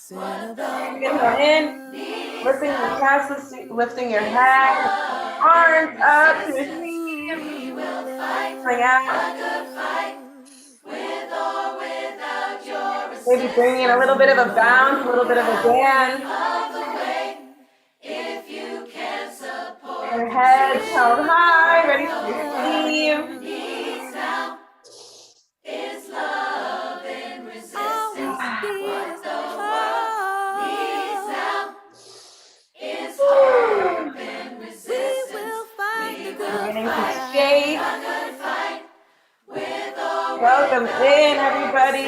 Inhale in, lifting your chest, lifting your head, arms up to receive, bring out. Maybe bringing a little bit of a bounce, a little bit of a dance. Your head held high, ready to receive. Beginning to shake. Welcome in, everybody.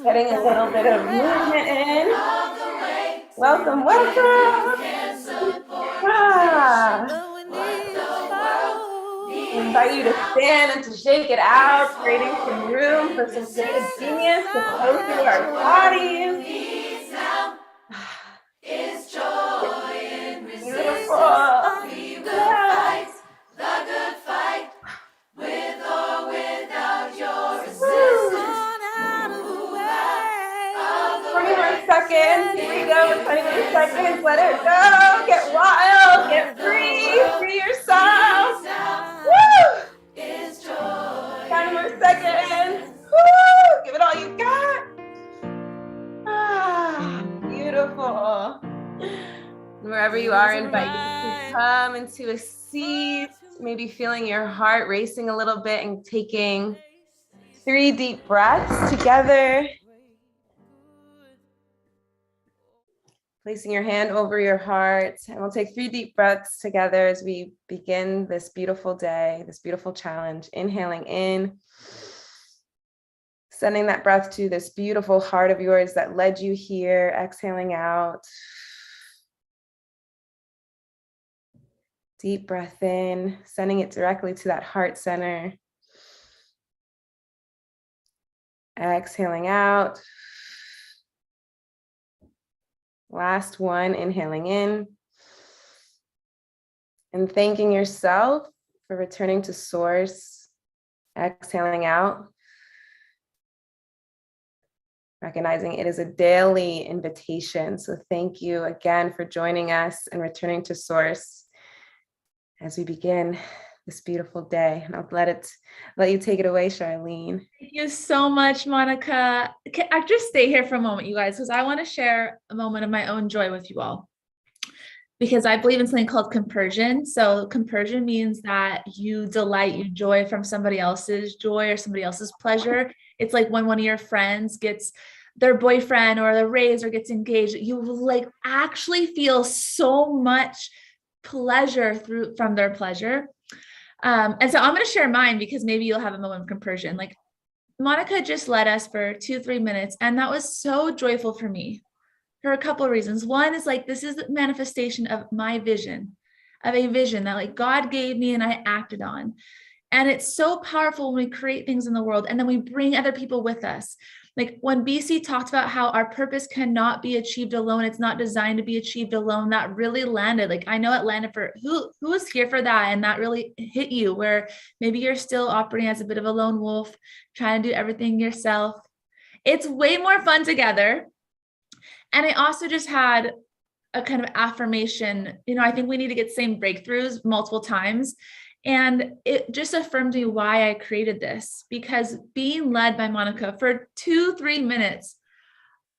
Getting a little bit of movement in. Welcome, welcome. I invite you to stand and to shake it out, creating some room for some creative genius to flow through our bodies. Beautiful. Yes. 21 seconds. Here we go. 21 seconds. Let it go. Get wild. Get free. Free yourself. Woo! 10 more seconds. Woo! Give it all you got. Beautiful. Wherever you are, invite you to come into a seat, maybe feeling your heart racing a little bit and taking 3 deep breaths together. Placing your hand over your heart, and we'll take 3 deep breaths together as we begin this beautiful day, this beautiful challenge. Inhaling in, sending that breath to this beautiful heart of yours that led you here. Exhaling out. Deep breath in, sending it directly to that heart center. Exhaling out. Last one, inhaling in. And thanking yourself for returning to source. Exhaling out. Recognizing it is a daily invitation. So thank you again for joining us and returning to source as we begin this beautiful day. And I'll let you take it away, Charlene. Thank you so much, Monica. I just stay here for a moment, you guys, because I want to share a moment of my own joy with you all. Because I believe in something called compersion. So compersion means that you delight, you joy from somebody else's joy or somebody else's pleasure. It's like when one of your friends gets their boyfriend or their raise or gets engaged, you like actually feel so much pleasure from their pleasure. And so I'm going to share mine because maybe you'll have a moment of compersion. Like Monica just led us for 2-3 minutes, and that was so joyful for me for a couple of reasons. One is like, this is the manifestation of my vision, of a vision that like God gave me and I acted on. And it's so powerful when we create things in the world and then we bring other people with us. Like when BC talked about how our purpose cannot be achieved alone, it's not designed to be achieved alone, that really landed. Like I know it landed for who was here for that, and that really hit you where maybe you're still operating as a bit of a lone wolf, trying to do everything yourself. It's way more fun together. And I also just had a kind of affirmation, I think we need to get the same breakthroughs multiple times. And it just affirmed me why I created this, because being led by Monica for 2-3 minutes,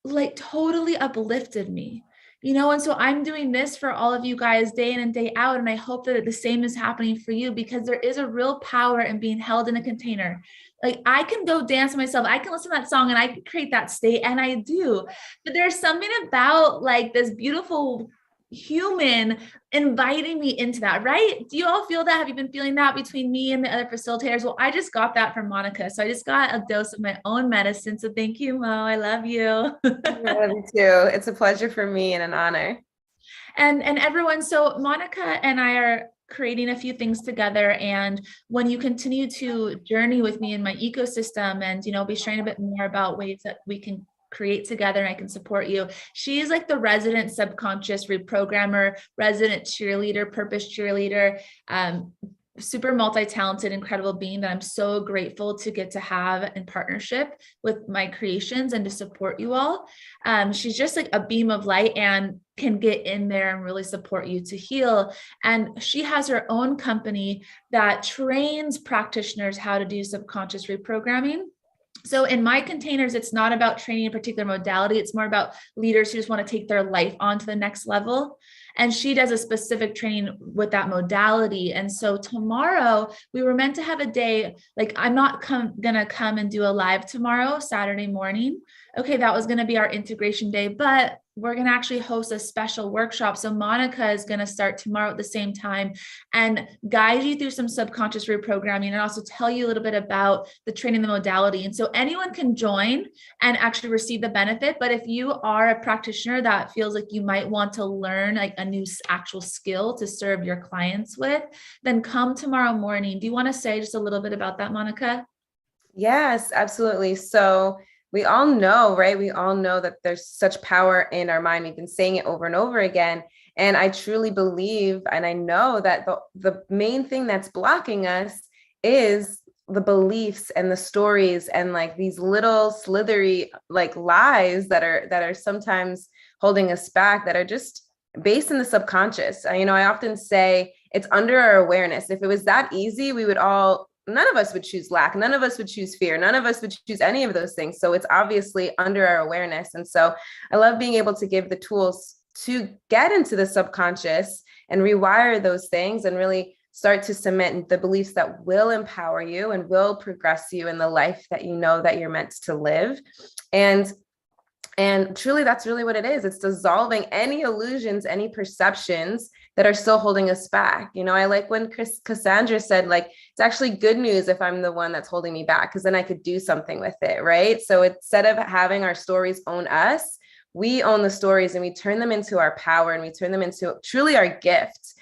like totally uplifted me, and so I'm doing this for all of you guys day in and day out. And I hope that the same is happening for you, because there is a real power in being held in a container. Like I can go dance myself. I can listen to that song and I can create that state, and I do. But there's something about like this beautiful human inviting me into that, right? Do you all feel that? Have you been feeling that between me and the other facilitators? Well, I just got that from Monica. So I just got a dose of my own medicine. So thank you, Mo. I love you. I love you too. It's a pleasure for me and an honor. And everyone, so Monica and I are creating a few things together. And when you continue to journey with me in my ecosystem and, be sharing a bit more about ways that we can create together and I can support you. She's like the resident subconscious reprogrammer, resident cheerleader, purpose cheerleader, super multi-talented, incredible being that I'm so grateful to get to have in partnership with my creations and to support you all. She's just like a beam of light and can get in there and really support you to heal. And she has her own company that trains practitioners how to do subconscious reprogramming. So in my containers, it's not about training a particular modality. It's more about leaders who just want to take their life on to the next level. And she does a specific training with that modality. And so tomorrow we were meant to have a day, like I'm not gonna come and do a live tomorrow, Saturday morning. Okay, that was gonna be our integration day, but we're going to actually host a special workshop. So Monica is going to start tomorrow at the same time and guide you through some subconscious reprogramming and also tell you a little bit about the training, the modality. And so anyone can join and actually receive the benefit. But if you are a practitioner that feels like you might want to learn like a new actual skill to serve your clients with, then come tomorrow morning. Do you want to say just a little bit about that, Monica? Yes, absolutely. So we all know, right? We all know that there's such power in our mind. We've been saying it over and over again. And I truly believe, and I know that the main thing that's blocking us is the beliefs and the stories and like these little slithery like lies that are sometimes holding us back, that are just based in the subconscious. I often say it's under our awareness. If it was that easy, none of us would choose lack. None of us would choose fear. None of us would choose any of those things. So it's obviously under our awareness. And so I love being able to give the tools to get into the subconscious and rewire those things and really start to cement the beliefs that will empower you and will progress you in the life that you know that you're meant to live. And truly, that's really what it is. It's dissolving any illusions, any perceptions that are still holding us back. I like when Cassandra said, like, it's actually good news if I'm the one that's holding me back, because then I could do something with it, right? So instead of having our stories own us, we own the stories and we turn them into our power and we turn them into truly our gift.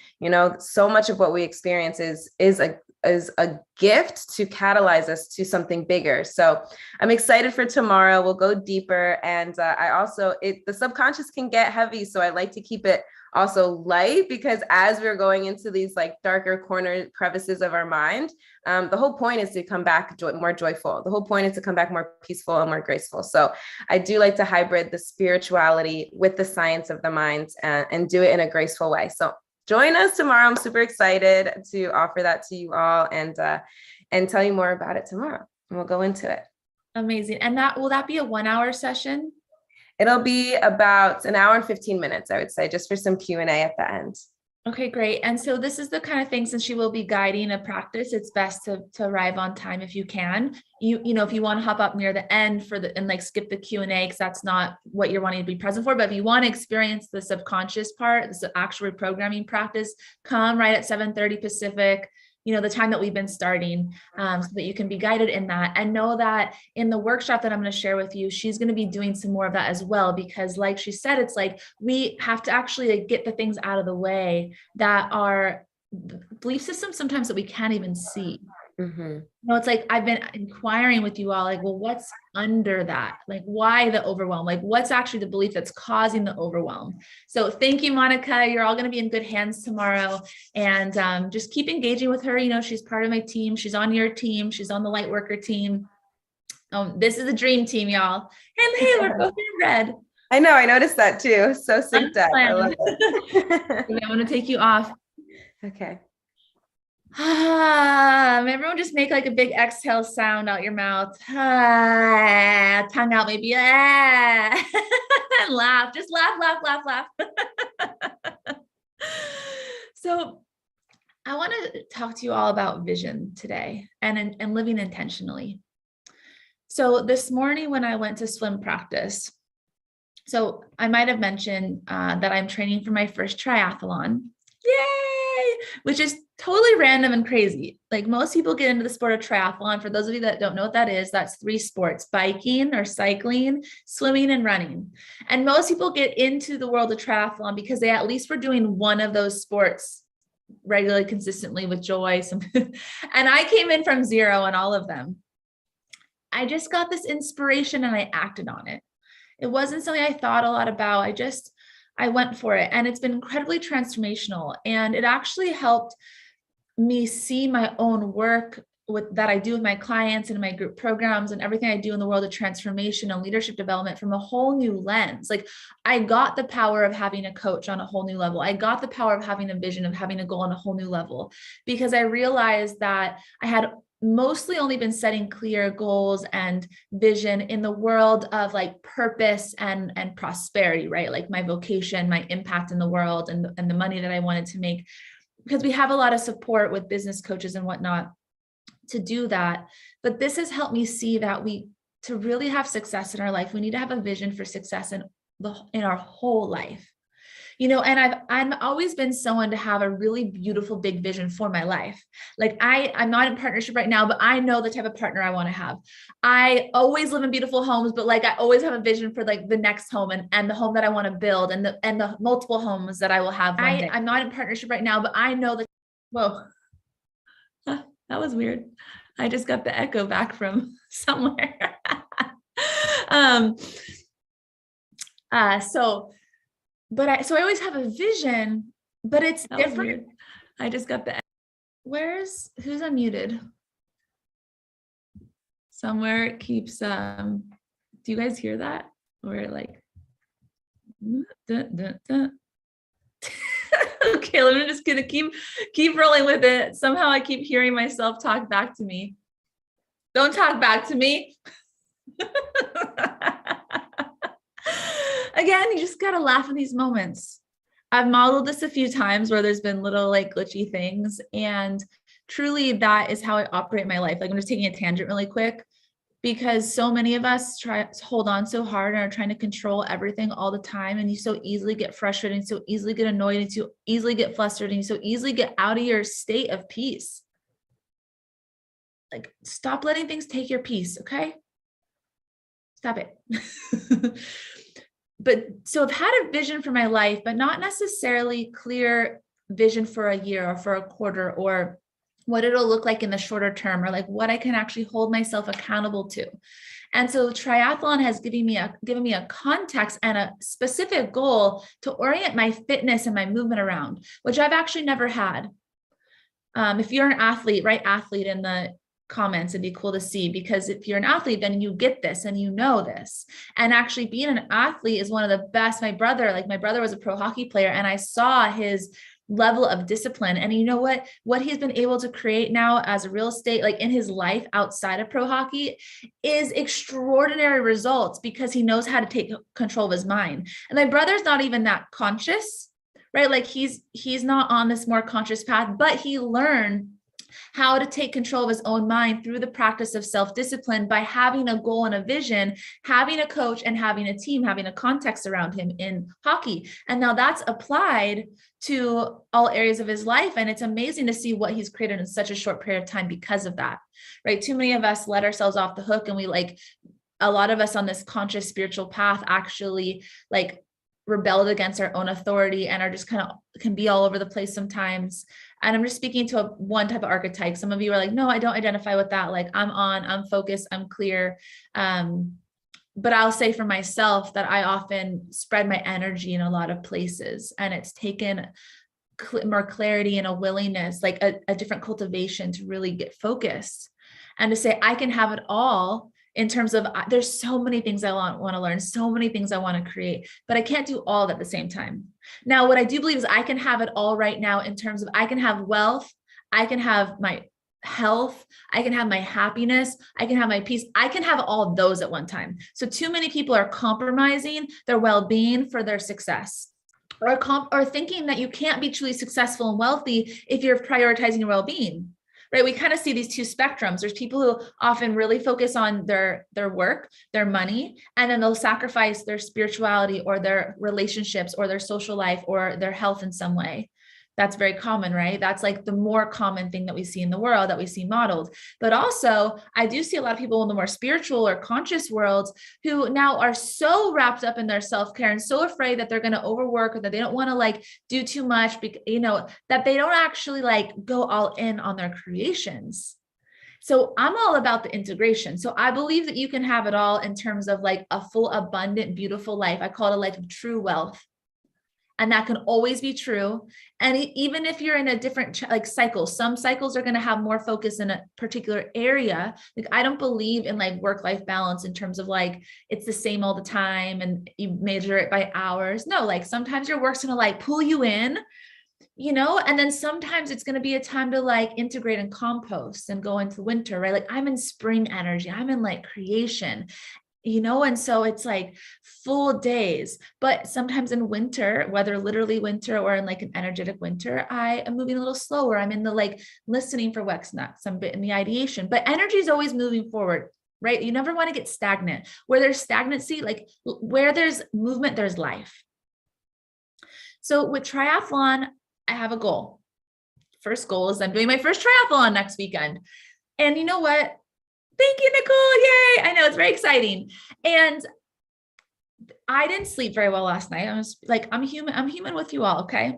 So much of what we experience is a gift to catalyze us to something bigger. So I'm excited for tomorrow. We'll go deeper. And the subconscious can get heavy. So I like to keep it also light, because as we're going into these like darker corner crevices of our mind, the whole point is to come back more joyful. The whole point is to come back more peaceful and more graceful. So I do like to hybrid the spirituality with the science of the mind and do it in a graceful way. So join us tomorrow. I'm super excited to offer that to you all and tell you more about it tomorrow. And we'll go into it. Amazing. And will that be a 1 hour session? It'll be about an hour and 15 minutes, I would say, just for some Q&A at the end. Okay, great. And so this is the kind of thing, since she will be guiding a practice, it's best to arrive on time if you can. If you want to hop up near the end and like skip the Q&A, because that's not what you're wanting to be present for. But if you want to experience the subconscious part, this actual reprogramming practice, come right at 7:30 Pacific, the time that we've been starting, so that you can be guided in that. And know that in the workshop that I'm going to share with you, she's going to be doing some more of that as well, because like she said, it's like, we have to actually get the things out of the way that are belief systems sometimes that we can't even see. Mm-hmm. It's like, I've been inquiring with you all, like, well, what's under that? Like, why the overwhelm? Like, what's actually the belief that's causing the overwhelm? So thank you, Monica. You're all going to be in good hands tomorrow. And just keep engaging with her. She's part of my team. She's on your team. She's on the light worker team. This is a dream team, y'all. And hey, we're both in red. I know. I noticed that too. So synced up. I love it. I'm going to take you off. Okay. Everyone just make like a big exhale sound out your mouth. Tongue out maybe. And laugh. Just laugh. So I want to talk to you all about vision today and living intentionally. So this morning when I went to swim practice, so I might have mentioned that I'm training for my first triathlon. Yay! Which is totally random and crazy. Like, most people get into the sport of triathlon. For those of you that don't know what that is, that's 3 sports: biking or cycling, swimming, and running. And most people get into the world of triathlon because they at least were doing one of those sports regularly, consistently, with joy. And I came in from 0 on all of them. I just got this inspiration and I acted on it. It wasn't something I thought a lot about. I went for it, and it's been incredibly transformational. And it actually helped me see my own work that I do with my clients and my group programs and everything I do in the world of transformation and leadership development from a whole new lens. Like I got the power of having a coach on a whole new level. I got the power of having a vision, of having a goal on a whole new level, because I realized that I had mostly only been setting clear goals and vision in the world of like purpose and prosperity, right? Like my vocation, my impact in the world, and the money that I wanted to make, because we have a lot of support with business coaches and whatnot to do that. But this has helped me see that to really have success in our life, we need to have a vision for success in our whole life. And I've always been someone to have a really beautiful, big vision for my life. Like I'm not in partnership right now, but I know the type of partner I want to have. I always live in beautiful homes, but like I always have a vision for like the next home and the home that I want to build and the multiple homes that I will have one day. I'm not in partnership right now, but I know that, whoa, that was weird. I just got the echo back from somewhere. So I always have a vision, but it's different. I just got the, who's unmuted? Somewhere it keeps, do you guys hear that? Or like, okay, I'm just gonna keep rolling with it. Somehow I keep hearing myself talk back to me. Don't talk back to me. Again, you just got to laugh at these moments. I've modeled this a few times where there's been little like glitchy things, and truly that is how I operate my life. Like I'm just taking a tangent really quick, because so many of us try to hold on so hard and are trying to control everything all the time. And you so easily get frustrated and so easily get annoyed and so easily get flustered and you so easily get out of your state of peace. Like stop letting things take your peace. Okay. Stop it. But so I've had a vision for my life, but not necessarily clear vision for a year or for a quarter, or what it'll look like in the shorter term, or like what I can actually hold myself accountable to. And so triathlon has given me a context and a specific goal to orient my fitness and my movement around, which I've actually never had. If you're an athlete, write athlete in the comments. It'd be cool to see, because if you're an athlete, then you get this and you know this. And actually being an athlete is one of the best. My brother was a pro hockey player, and I saw his level of discipline. And you know what he's been able to create now as a real estate, like in his life outside of pro hockey, is extraordinary results, because he knows how to take control of his mind. And my brother's not even that conscious, right? Like he's not on this more conscious path, but he learned how to take control of his own mind through the practice of self-discipline by having a goal and a vision, having a coach, and having a team, having a context around him in hockey. And now that's applied to all areas of his life. And it's amazing to see what he's created in such a short period of time because of that, right? Too many of us let ourselves off the hook, and a lot of us on this conscious spiritual path actually rebelled against our own authority and are just can be all over the place sometimes. And I'm just speaking to one type of archetype. Some of you are like, no, I don't identify with that. Like I'm focused, I'm clear. But I'll say for myself that I often spread my energy in a lot of places, and it's taken more clarity and a willingness, like a different cultivation to really get focused and to say, I can have it all. In terms of, there's so many things I want to learn, so many things I want to create, but I can't do all at the same time. Now, what I do believe is I can have it all right now in terms of I can have wealth, I can have my health, I can have my happiness, I can have my peace, I can have all those at one time. So too many people are compromising their well-being for their success, or thinking that you can't be truly successful and wealthy if you're prioritizing your well-being. Right? We kind of see these two spectrums. There's people who often really focus on their work, their money, and then they'll sacrifice their spirituality or their relationships or their social life or their health in some way. That's very common, right? That's like the more common thing that we see in the world, that we see modeled. But also, I do see a lot of people in the more spiritual or conscious worlds who now are so wrapped up in their self-care and so afraid that they're going to overwork, or that they don't want to do too much, that they don't actually go all in on their creations. So I'm all about the integration. So I believe that you can have it all in terms of a full, abundant, beautiful life. I call it a life of true wealth. And that can always be true. And even if you're in a different like cycle, some cycles are going to have more focus in a particular area. Like I don't believe in like work-life balance in terms of like, it's the same all the time and you measure it by hours. No, like sometimes your work's going to like pull you in, and then sometimes it's going to be a time to like integrate and compost and go into winter, right? Like I'm in spring energy, I'm in like creation, and so it's like full days. But sometimes in winter, whether literally winter or in like an energetic winter, I am moving a little slower. I'm in the like listening for what's next, I'm a bit in the ideation, but energy is always moving forward, right? You never want to get stagnant. Where there's stagnancy, like where there's movement, there's life. So with triathlon, I have a goal. First goal is I'm doing my first triathlon next weekend. And you know what? Thank you, Nicole. Yay. I know it's very exciting. And I didn't sleep very well last night. I was like, I'm human with you all. Okay.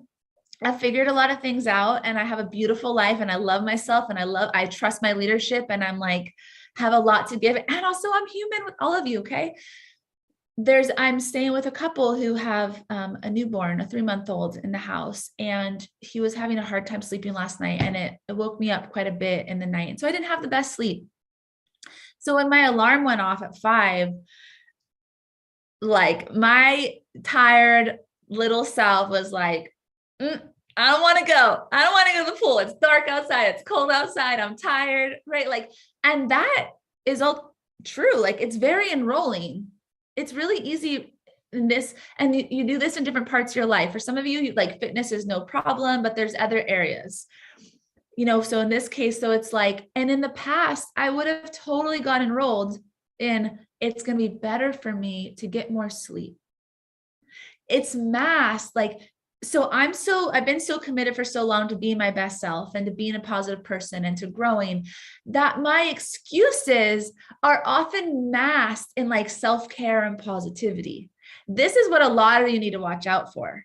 I figured a lot of things out and I have a beautiful life and I love myself and I trust my leadership and I'm like, have a lot to give. And also I'm human with all of you. Okay. I'm staying with a couple who have a newborn, a 3-month-old in the house, and he was having a hard time sleeping last night and it woke me up quite a bit in the night. And so I didn't have the best sleep. So when my alarm went off at 5, like my tired little self was like, I don't want to go. I don't want to go to the pool. It's dark outside. It's cold outside. I'm tired. Right. Like, and that is all true. Like it's very enrolling. It's really easy in this. And you do this in different parts of your life. For some of you, like fitness is no problem, but there's other areas, so in this case, so it's like, and in the past, I would have totally got enrolled in, it's going to be better for me to get more sleep. It's masked. Like, so I've been so committed for so long to being my best self and to being a positive person and to growing that my excuses are often masked in like self-care and positivity. This is what a lot of you need to watch out for.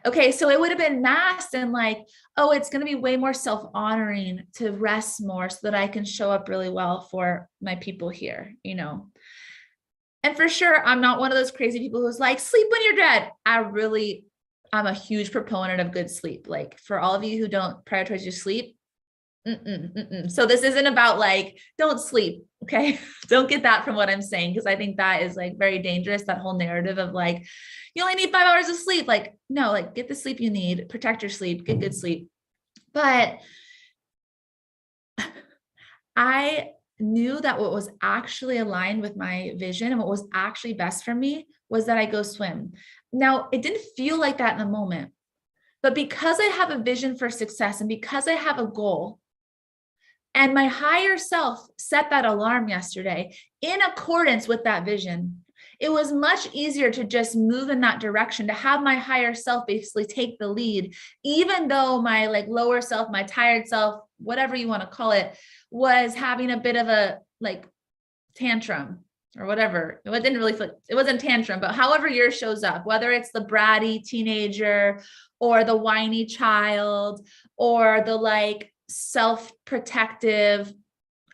Okay. So it would have been masked and like, oh, it's going to be way more self-honoring to rest more so that I can show up really well for my people here, And for sure, I'm not one of those crazy people who's like, sleep when you're dead. I'm a huge proponent of good sleep. Like for all of you who don't prioritize your sleep. So this isn't about like, don't sleep. Okay. Don't get that from what I'm saying. Cause I think that is like very dangerous. That whole narrative of like, you only need 5 hours of sleep. Like, no, like get the sleep you need, protect your sleep, get good sleep. But I knew that what was actually aligned with my vision and what was actually best for me was that I go swim. Now, it didn't feel like that in the moment, but because I have a vision for success and because I have a goal and my higher self set that alarm yesterday in accordance with that vision, it was much easier to just move in that direction, to have my higher self basically take the lead, even though my like lower self, my tired self, whatever you want to call it, was having a bit of a like tantrum or whatever. It didn't really feel, it wasn't tantrum, but however yours shows up, whether it's the bratty teenager or the whiny child or the like self-protective,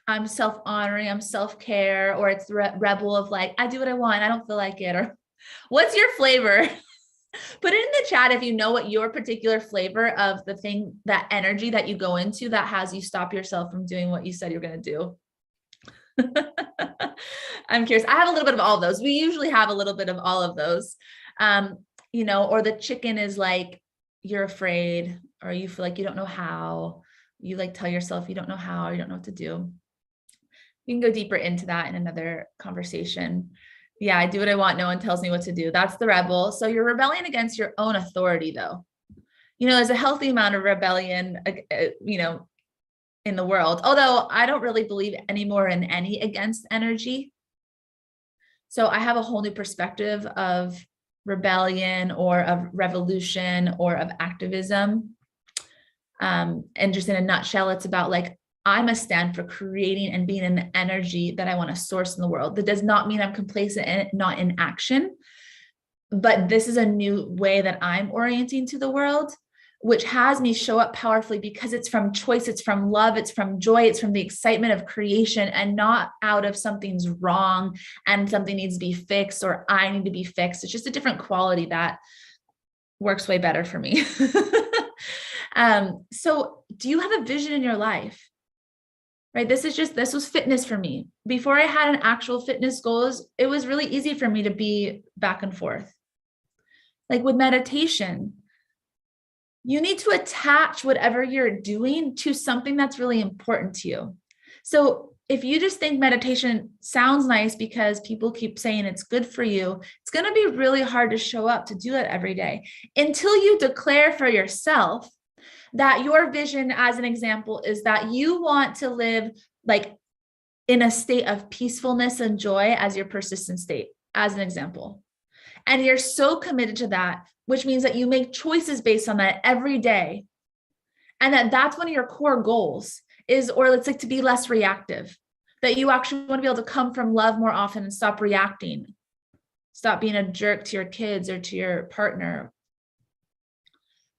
I'm self-honoring, I'm self-care, or it's the rebel of like, I do what I want, I don't feel like it. Or what's your flavor? Put it in the chat if you know what your particular flavor of the thing, that energy that you go into that has you stop yourself from doing what you said you're going to do. I'm curious. I have a little bit of all of those. We usually have a little bit of all of those, or the chicken is like, you're afraid, or you feel like you don't know how, you like tell yourself you don't know how, or you don't know what to do. You can go deeper into that in another conversation. Yeah, I do what I want. No one tells me what to do. That's the rebel. So you're rebelling against your own authority, though. There's a healthy amount of rebellion, in the world, although I don't really believe anymore in any against energy. So I have a whole new perspective of rebellion or of revolution or of activism. And just in a nutshell, it's about like, I must stand for creating and being in the energy that I want to source in the world. That does not mean I'm complacent and not in action, but this is a new way that I'm orienting to the world, which has me show up powerfully because it's from choice, it's from love, it's from joy, it's from the excitement of creation and not out of something's wrong and something needs to be fixed or I need to be fixed. It's just a different quality that works way better for me. So do you have a vision in your life? Right? This was fitness for me. Before I had an actual fitness goals, it was really easy for me to be back and forth. Like with meditation, you need to attach whatever you're doing to something that's really important to you. So if you just think meditation sounds nice because people keep saying it's good for you, it's going to be really hard to show up to do it every day until you declare for yourself that your vision, as an example, is that you want to live like in a state of peacefulness and joy as your persistent state, as an example. And you're so committed to that, which means that you make choices based on that every day. And that's one of your core goals is, or it's like to be less reactive, that you actually want to be able to come from love more often and stop reacting, stop being a jerk to your kids or to your partner.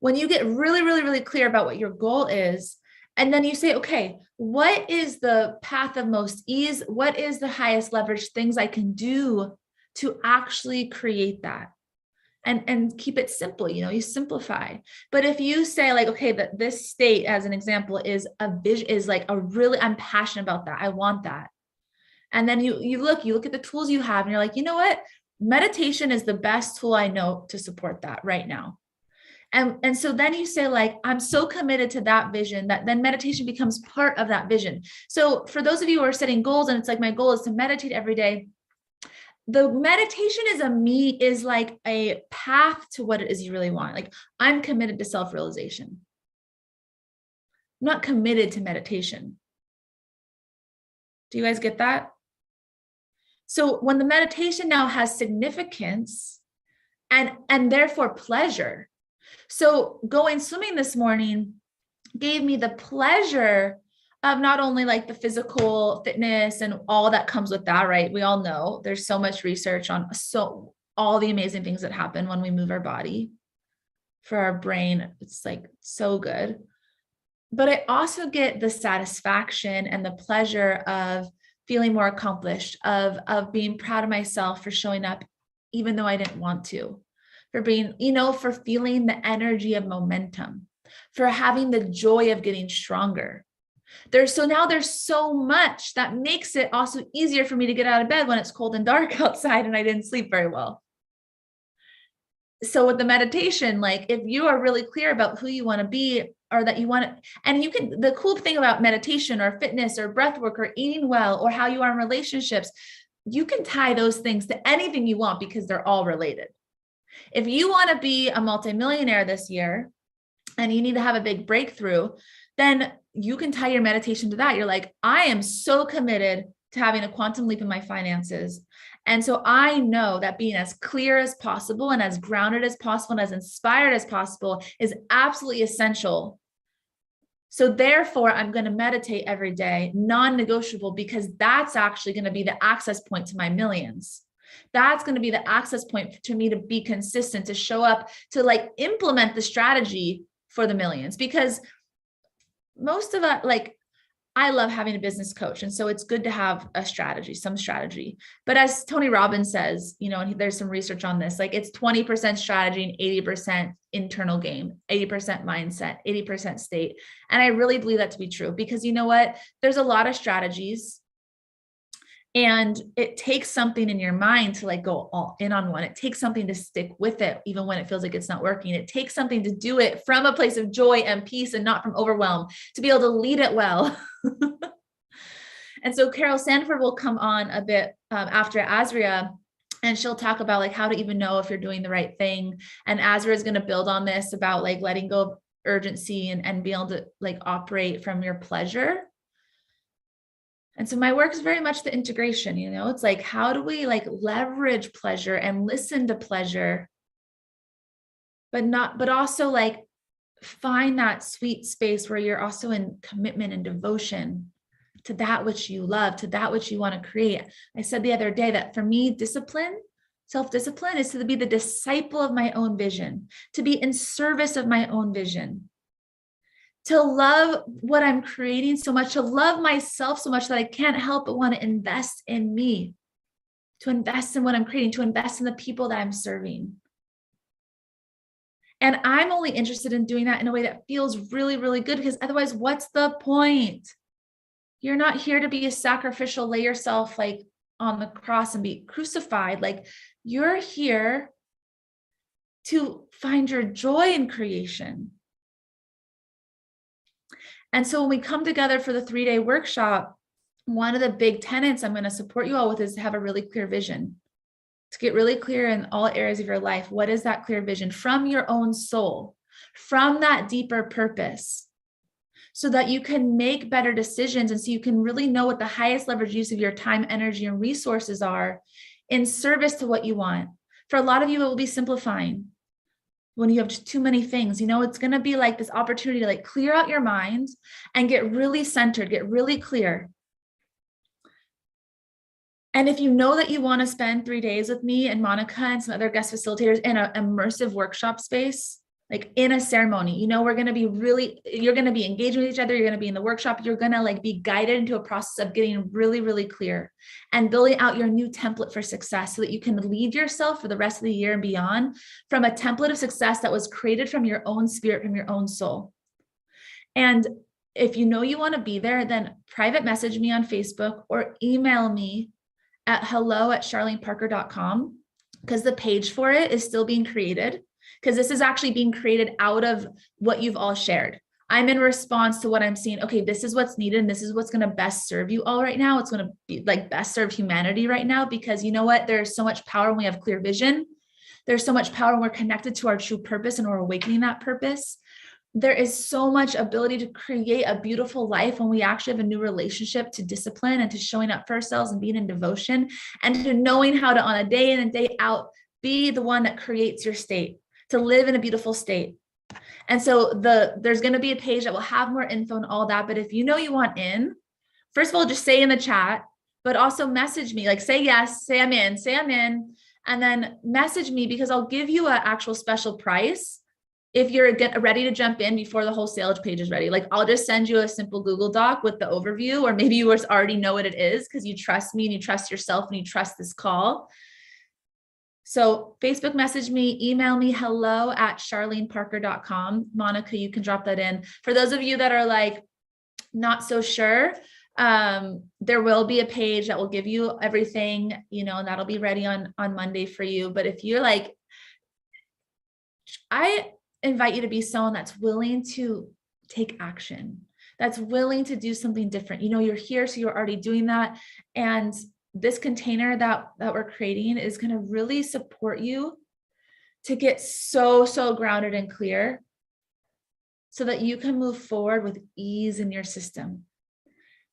When you get really, really, really clear about what your goal is, and then you say, okay, what is the path of most ease? What is the highest leverage things I can do to actually create that? And keep it simple, you simplify. But if you say like, okay, that this state, as an example, is a vision, is like a really, I'm passionate about that. I want that. And then you look at the tools you have and you're like, you know what? Meditation is the best tool I know to support that right now. And so then you say like, I'm so committed to that vision that then meditation becomes part of that vision. So for those of you who are setting goals and it's like, my goal is to meditate every day, the meditation is like a path to what it is you really want. Like I'm committed to self-realization. I'm not committed to meditation. Do you guys get that? So when the meditation now has significance and therefore pleasure. So going swimming this morning gave me the pleasure of not only like the physical fitness and all that comes with that, right? We all know there's so much research on all the amazing things that happen when we move our body for our brain. It's like so good. But I also get the satisfaction and the pleasure of feeling more accomplished, of being proud of myself for showing up, even though I didn't want to, for being, for feeling the energy of momentum, for having the joy of getting stronger. Now there's so much that makes it also easier for me to get out of bed when it's cold and dark outside and I didn't sleep very well. So with the meditation, like if you are really clear about who you want to be or that you want to, and the cool thing about meditation or fitness or breath work or eating well or how you are in relationships, you can tie those things to anything you want because they're all related. If you want to be a multimillionaire this year and you need to have a big breakthrough, then you can tie your meditation to that. You're like, I am so committed to having a quantum leap in my finances. And so I know that being as clear as possible and as grounded as possible and as inspired as possible is absolutely essential. So therefore, I'm going to meditate every day, non-negotiable, because that's actually going to be the access point to my millions. That's going to be the access point to me to be consistent, to show up, to like implement the strategy for the millions. Because most of us, like, I love having a business coach. And so it's good to have a strategy, some strategy. But as Tony Robbins says, and there's some research on this, like it's 20% strategy and 80% internal game, 80% mindset, 80% state. And I really believe that to be true because you know what? There's a lot of strategies. And it takes something in your mind to like go all in on one. It takes something to stick with it, even when it feels like it's not working. It takes something to do it from a place of joy and peace and not from overwhelm, to be able to lead it well. And so Carol Sanford will come on a bit after Azria, and she'll talk about like how to even know if you're doing the right thing. And Azria is going to build on this about like letting go of urgency and be able to like operate from your pleasure. And so my work is very much the integration, it's like, how do we like leverage pleasure and listen to pleasure, but also like find that sweet space where you're also in commitment and devotion to that which you love, to that which you want to create. I said the other day that for me, self-discipline is to be the disciple of my own vision, to be in service of my own vision, to love what I'm creating so much, to love myself so much that I can't help but want to invest in me, to invest in what I'm creating, to invest in the people that I'm serving. And I'm only interested in doing that in a way that feels really, really good, because otherwise, what's the point? You're not here to be a sacrificial, lay yourself like on the cross and be crucified. Like, you're here to find your joy in creation. And so when we come together for the 3-day workshop, one of the big tenets I'm going to support you all with is to have a really clear vision, to get really clear in all areas of your life. What is that clear vision from your own soul, from that deeper purpose, so that you can make better decisions, and so you can really know what the highest leverage use of your time, energy, and resources are in service to what you want. For a lot of you, it will be simplifying. When you have just too many things, it's going to be like this opportunity to like clear out your mind and get really centered, get really clear. And if you know that you want to spend 3 days with me and Monica and some other guest facilitators in an immersive workshop space, like in a ceremony, you're going to be engaging with each other. You're going to be in the workshop. You're going to like be guided into a process of getting really, really clear and building out your new template for success, so that you can lead yourself for the rest of the year and beyond from a template of success that was created from your own spirit, from your own soul. And if you want to be there, then private message me on Facebook or email me at hello@charleneparker.com, because the page for it is still being created, because this is actually being created out of what you've all shared. I'm in response to what I'm seeing. Okay, this is what's needed, and this is what's going to best serve you all right now. It's going to be like best serve humanity right now, because you know what? There's so much power when we have clear vision. There's so much power when we're connected to our true purpose and we're awakening that purpose. There is so much ability to create a beautiful life when we actually have a new relationship to discipline and to showing up for ourselves and being in devotion, and to knowing how to, on a day in and day out, be the one that creates your state, to live in a beautiful state. And so there's going to be a page that will have more info and all that. But if you want in, first of all, just say in the chat, but also message me, like say yes, say I'm in, and then message me, because I'll give you an actual special price if you're ready to jump in before the whole sales page is ready. Like, I'll just send you a simple Google Doc with the overview, or maybe you already know what it is because you trust me and you trust yourself and you trust this call. So Facebook message me, email me, hello@charleneparker.com. Monica, you can drop that in. For those of you that are like not so sure, there will be a page that will give you everything, and that'll be ready on Monday for you. But if you're like, I invite you to be someone that's willing to take action, that's willing to do something different. You're here, so you're already doing that. And this container that we're creating is going to really support you to get so grounded and clear, so that you can move forward with ease in your system,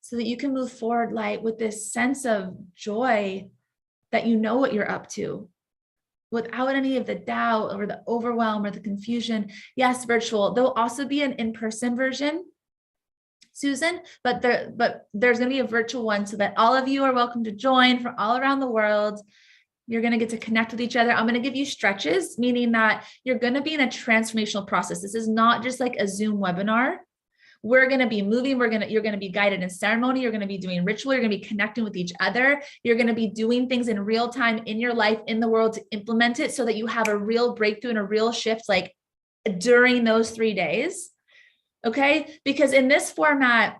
so that you can move forward like with this sense of joy that what you're up to, without any of the doubt or the overwhelm or the confusion. Yes, virtual. There'll also be an in-person version, Susan, but there's going to be a virtual one, so that all of you are welcome to join from all around the world. You're going to get to connect with each other. I'm going to give you stretches, meaning that you're going to be in a transformational process. This is not just like a Zoom webinar. We're going to be moving. You're going to be guided in ceremony. You're going to be doing ritual. You're going to be connecting with each other. You're going to be doing things in real time in your life, in the world, to implement it, so that you have a real breakthrough and a real shift, like during those 3 days. Okay. Because in this format,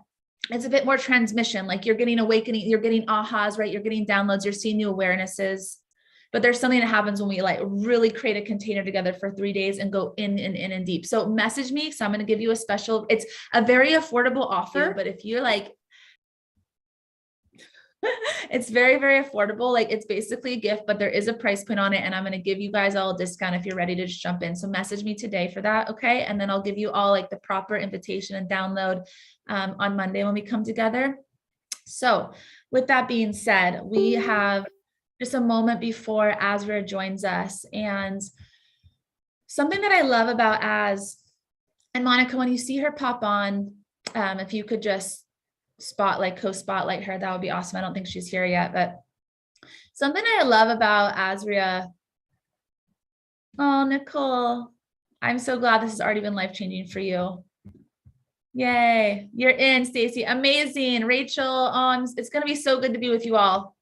it's a bit more transmission. Like, you're getting awakening, you're getting ahas, right? You're getting downloads, you're seeing new awarenesses. But there's something that happens when we like really create a container together for 3 days and go in and deep. So message me. So I'm going to give you a special, it's a very affordable offer, but if you're like, it's very, very affordable. Like, it's basically a gift, but there is a price point on it. And I'm going to give you guys all a discount if you're ready to just jump in. So message me today for that. Okay. And then I'll give you all like the proper invitation and download on Monday when we come together. So with that being said, we have just a moment before Azra joins us. And something that I love about and Monica, when you see her pop on, if you could just co-spotlight her, that would be awesome. I don't think she's here yet, but something I love about Azria. Oh, Nicole, I'm so glad this has already been life-changing for you. Yay. You're in, Stacy. Amazing. Rachel, it's going to be so good to be with you all.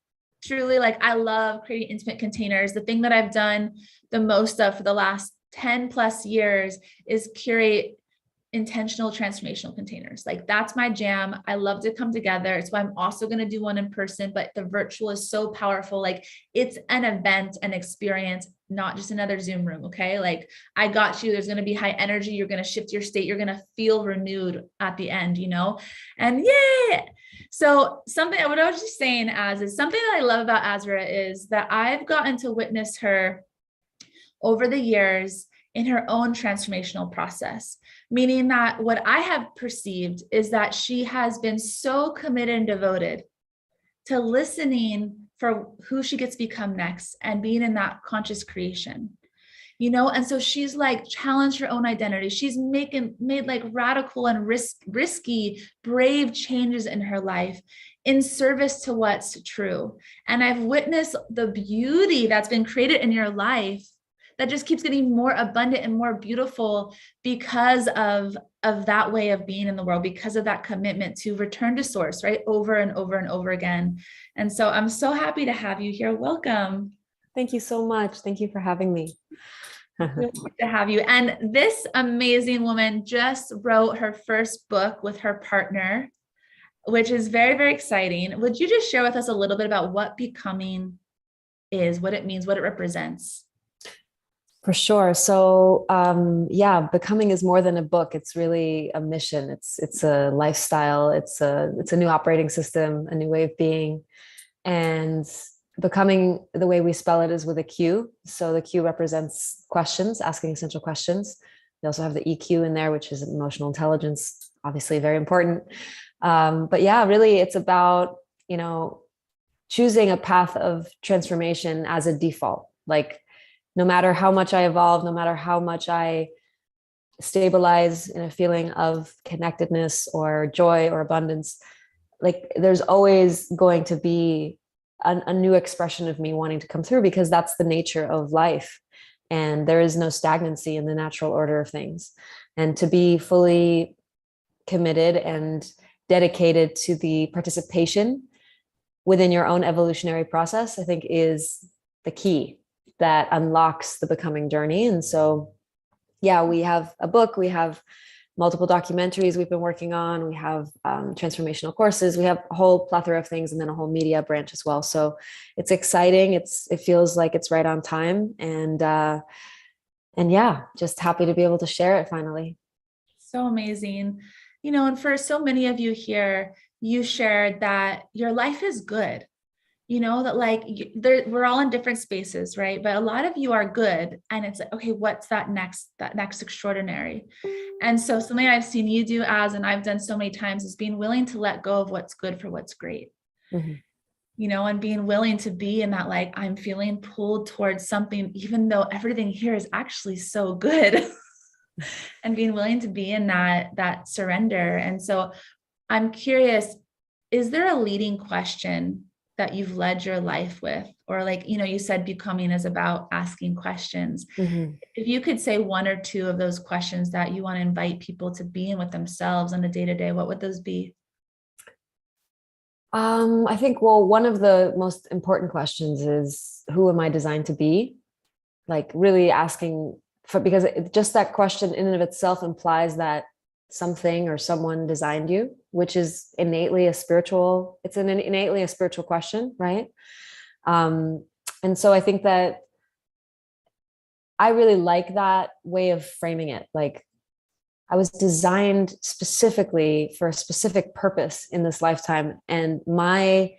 Truly, like, I love creating intimate containers. The thing that I've done the most of for the last 10 plus years is curate intentional transformational containers. Like that's my jam. I love to come together. It's why I'm also going to do one in person, but the virtual is so powerful. Like it's an event, an experience, not just another Zoom room. Okay. Like I got you. There's going to be high energy. You're going to shift your state. You're going to feel renewed at the end, you know? And yeah. So something, what I was just saying is something that I love about Azra is that I've gotten to witness her over the years in her own transformational process, meaning that what I have perceived is that she has been so committed and devoted to listening for who she gets to become next and being in that conscious creation, you know? And so she's like challenged her own identity. She's made like radical and risky, brave changes in her life in service to what's true. And I've witnessed the beauty that's been created in your life that just keeps getting more abundant and more beautiful because of that way of being in the world, because of that commitment to return to source, right? Over and over and over again. And so I'm so happy to have you here. Welcome. Thank you so much. Thank you for having me. To have you. And this amazing woman just wrote her first book with her partner, which is very, very exciting. Would you just share with us a little bit about what becoming is, what it means, what it represents? For sure. So, becoming is more than a book. It's really a mission. It's a lifestyle. It's a new operating system, a new way of being. And becoming, the way we spell it is with a Q. So the Q represents questions, asking essential questions. We also have the EQ in there, which is emotional intelligence, obviously very important. But yeah, really it's about, choosing a path of transformation as a default. Like, no matter how much I evolve, no matter how much I stabilize in a feeling of connectedness or joy or abundance, like there's always going to be a new expression of me wanting to come through, because that's the nature of life. And there is no stagnancy in the natural order of things. And to be fully committed and dedicated to the participation within your own evolutionary process, I think is the key that unlocks the becoming journey. And so, yeah, we have a book, we have multiple documentaries we've been working on, we have transformational courses, we have a whole plethora of things, and then a whole media branch as well. So it's exciting. It feels like it's right on time. And yeah, just happy to be able to share it finally. So amazing. And for so many of you here, you shared that your life is good. That like we're all in different spaces, right? But a lot of you are good. And it's like, okay, what's that next extraordinary? And so something I've seen you do and I've done so many times is being willing to let go of what's good for what's great. Mm-hmm. And being willing to be in that, like, I'm feeling pulled towards something, even though everything here is actually so good. And being willing to be in that surrender. And so I'm curious, is there a leading question that you've led your life with? Or like, you said becoming is about asking questions. Mm-hmm. If you could say one or two of those questions that you want to invite people to be in with themselves on a day-to-day, what would those be? I think, one of the most important questions is, who am I designed to be? Like really asking because just that question in and of itself implies that something or someone designed you, which is innately a spiritual question, right? And so I think that I really like that way of framing it. Like, I was designed specifically for a specific purpose in this lifetime. And my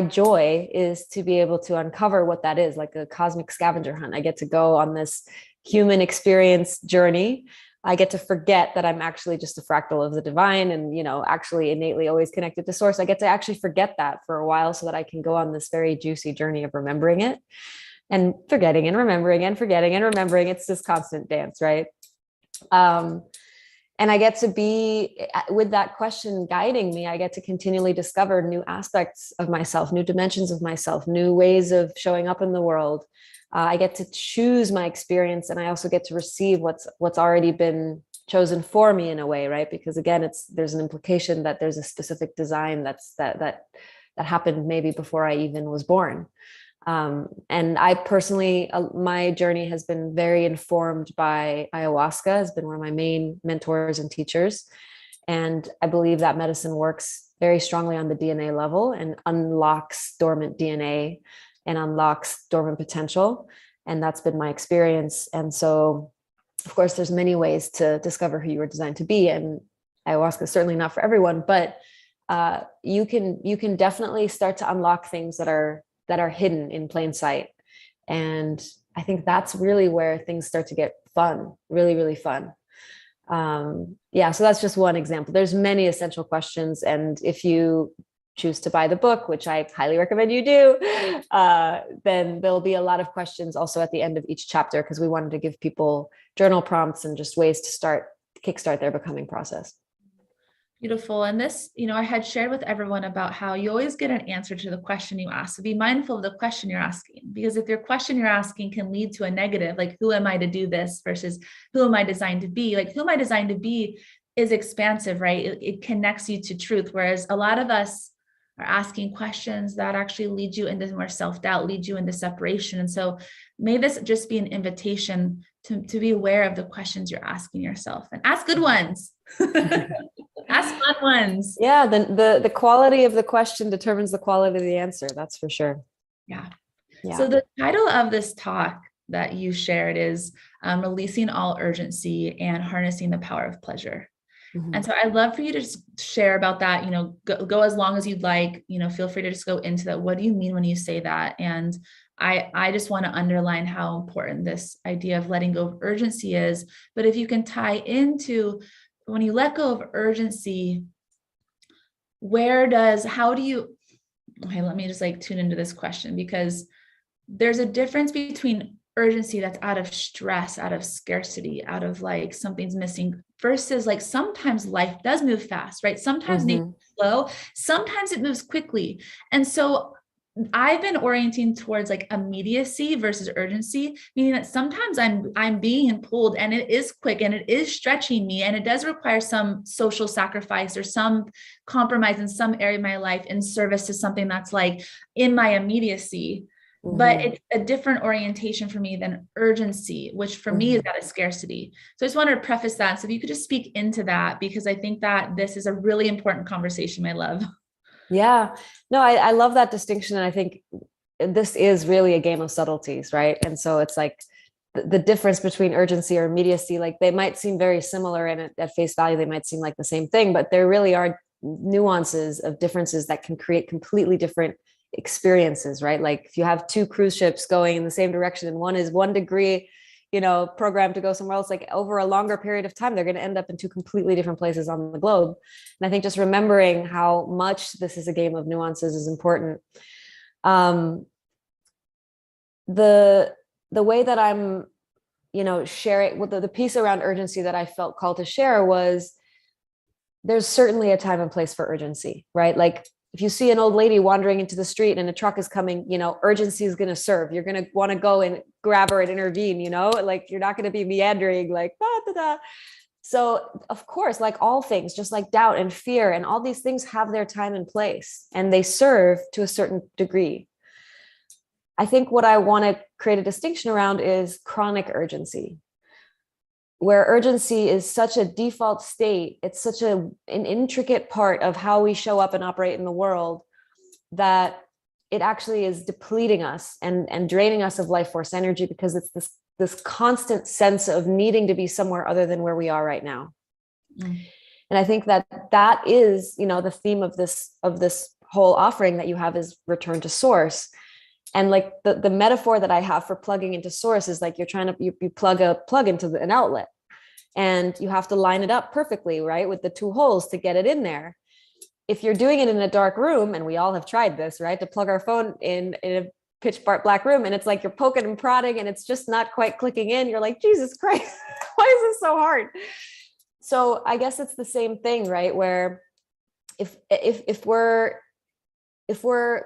joy is to be able to uncover what that is, like a cosmic scavenger hunt. I get to go on this human experience journey. I get to forget that I'm actually just a fractal of the divine and, actually innately always connected to source. I get to actually forget that for a while so that I can go on this very juicy journey of remembering it and forgetting and remembering and forgetting and remembering. It's this constant dance, right? And I get to be, with that question guiding me, I get to continually discover new aspects of myself, new dimensions of myself, new ways of showing up in the world. I get to choose my experience, and I also get to receive what's already been chosen for me in a way, right? Because again, there's an implication that there's a specific design that happened maybe before I even was born. And I personally, my journey has been very informed by ayahuasca, has been one of my main mentors and teachers. And I believe that medicine works very strongly on the DNA level and unlocks dormant DNA and unlocks dormant potential. And that's been my experience. And so, of course, there's many ways to discover who you were designed to be. And ayahuasca is certainly not for everyone, but you can definitely start to unlock things that are hidden in plain sight. And I think that's really where things start to get fun, really, really fun. Yeah, so that's just one example. There's many essential questions. And if you choose to buy the book, which I highly recommend you do, then there'll be a lot of questions also at the end of each chapter, because we wanted to give people journal prompts and just ways to kickstart their becoming process. Beautiful. And this, I had shared with everyone about how you always get an answer to the question you ask. So be mindful of the question you're asking, because if your question you're asking can lead to a negative, like, who am I to do this versus who am I designed to be? Like, who am I designed to be is expansive, right? It connects you to truth. Whereas a lot of us are asking questions that actually lead you into more self-doubt, lead you into separation. And so may this just be an invitation to be aware of the questions you're asking yourself, and ask good ones. Ask fun ones. Yeah, the quality of the question determines the quality of the answer. That's for sure. Yeah. Yeah. So the title of this talk that you shared is Releasing All Urgency and Harnessing the Power of Pleasure. Mm-hmm. And so I'd love for you to just share about that, go as long as you'd like, feel free to just go into that. What do you mean when you say that? And I just want to underline how important this idea of letting go of urgency is. But if you can tie into when you let go of urgency, let me just tune into this question, because there's a difference between urgency that's out of stress, out of scarcity, out of something's missing, versus sometimes life does move fast, right? Sometimes nature is slow, sometimes it moves quickly. And so I've been orienting towards immediacy versus urgency, meaning that sometimes I'm being pulled and it is quick and it is stretching me, and it does require some social sacrifice or some compromise in some area of my life in service to something that's in my immediacy. But it's a different orientation for me than urgency, which for me is out of scarcity. So I just wanted to preface that. So if you could just speak into that, because I think that this is a really important conversation, my love. Yeah, no, I love that distinction. And I think this is really a game of subtleties, right? And so it's the difference between urgency or immediacy, they might seem very similar, and at face value, they might seem like the same thing, but there really are nuances of differences that can create completely different experiences, right? If you have two cruise ships going in the same direction, and one is 1 degree, programmed to go somewhere else, over a longer period of time, they're going to end up in two completely different places on the globe. And I think just remembering how much this is a game of nuances is important. The way that I'm, sharing with the piece around urgency that I felt called to share was, there's certainly a time and place for urgency, right? If you see an old lady wandering into the street and a truck is coming, urgency is going to serve. You're going to want to go and grab her and intervene, you're not going to be meandering da, da, da. So of course, all things, just like doubt and fear and all these things have their time and place, and they serve to a certain degree. I think what I want to create a distinction around is chronic urgency, where urgency is such a default state. It's such an intricate part of how we show up and operate in the world, that it actually is depleting us and draining us of life force energy, because it's this constant sense of needing to be somewhere other than where we are right now. And I think that is, the theme of this whole offering that you have is return to source. And the metaphor that I have for plugging into source is you're trying to, you plug a plug into an outlet, and you have to line it up perfectly, right, with the two holes to get it in there. If you're doing it in a dark room, and we all have tried this, right, to plug our phone in a pitch black room, and it's you're poking and prodding and it's just not quite clicking in, you're like, Jesus Christ, why is this so hard? So I guess it's the same thing, right, where if we're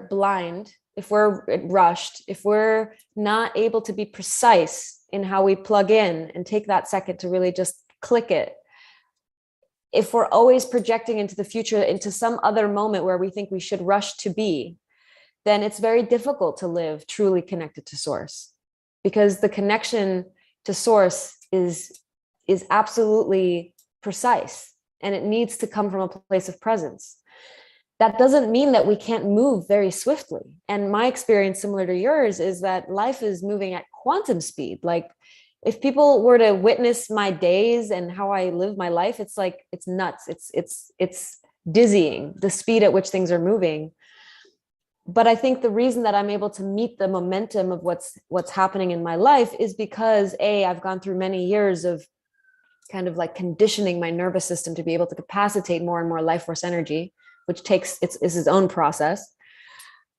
blind, if we're rushed, if we're not able to be precise in how we plug in and take that second to really just click it, if we're always projecting into the future, into some other moment where we think we should rush to be, then it's very difficult to live truly connected to source, because the connection to source is absolutely precise, and it needs to come from a place of presence. That doesn't mean that we can't move very swiftly. And my experience, similar to yours, is that life is moving at quantum speed. Like, if people were to witness my days and how I live my life, it's like, it's nuts. It's dizzying, the speed at which things are moving. But I think the reason that I'm able to meet the momentum of what's happening in my life is because I've gone through many years of kind of like conditioning my nervous system to be able to capacitate more and more life force energy, which takes its own process.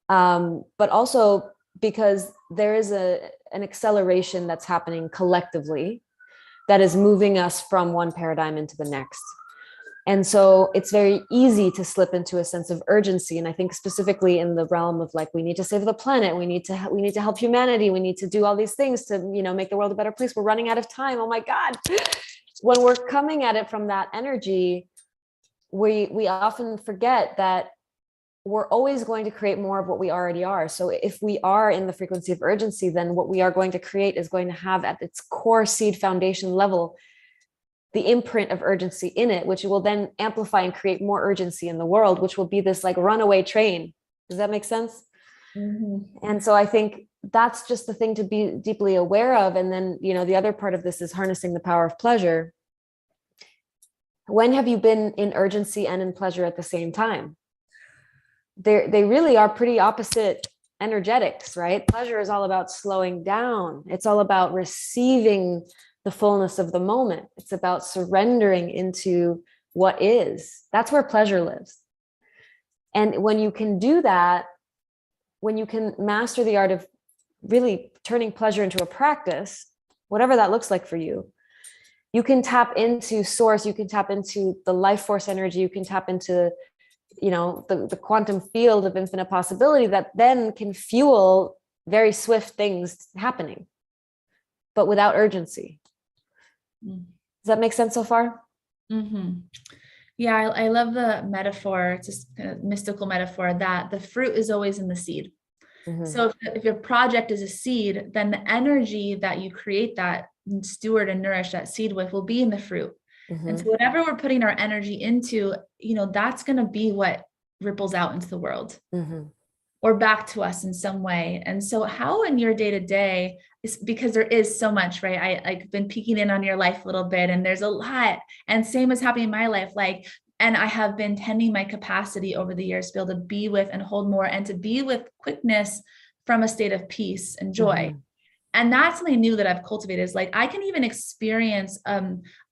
But also because there is an acceleration that's happening collectively that is moving us from one paradigm into the next. And so it's very easy to slip into a sense of urgency. And I think specifically in the realm of like, we need to save the planet. We need to help humanity. We need to do all these things to, make the world a better place. We're running out of time. Oh my God. When we're coming at it from that energy, we often forget that we're always going to create more of what we already are. So if we are in the frequency of urgency, then what we are going to create is going to have at its core seed foundation level the imprint of urgency in it, which will then amplify and create more urgency in the world, which will be this like runaway train. Does that make sense? Mm-hmm. And so I think that's just the thing to be deeply aware of. And then, the other part of this is harnessing the power of pleasure. When have you been in urgency and in pleasure at the same time? They really are pretty opposite energetics, right? Pleasure is all about slowing down. It's all about receiving the fullness of the moment. It's about surrendering into what is. That's where pleasure lives. And when you can do that, when you can master the art of really turning pleasure into a practice, whatever that looks like for you, you can tap into source, you can tap into the life force energy, you can tap into the quantum field of infinite possibility that then can fuel very swift things happening, but without urgency. Does that make sense so far? Mm-hmm. Yeah, I love the metaphor. It's just a mystical metaphor that the fruit is always in the seed. Mm-hmm. So if your project is a seed, then the energy that you create that steward and nourish that seed with will be in the fruit. Mm-hmm. And so whatever we're putting our energy into, that's going to be what ripples out into the world. Mm-hmm. Or back to us in some way. And so how in your day-to-day, is because there is so much, right? I've been peeking in on your life a little bit, and there's a lot, and same is happening in my life. And I have been tending my capacity over the years to be able to be with and hold more, and to be with quickness from a state of peace and joy. Mm-hmm. And that's something new that I've cultivated, is I can even experience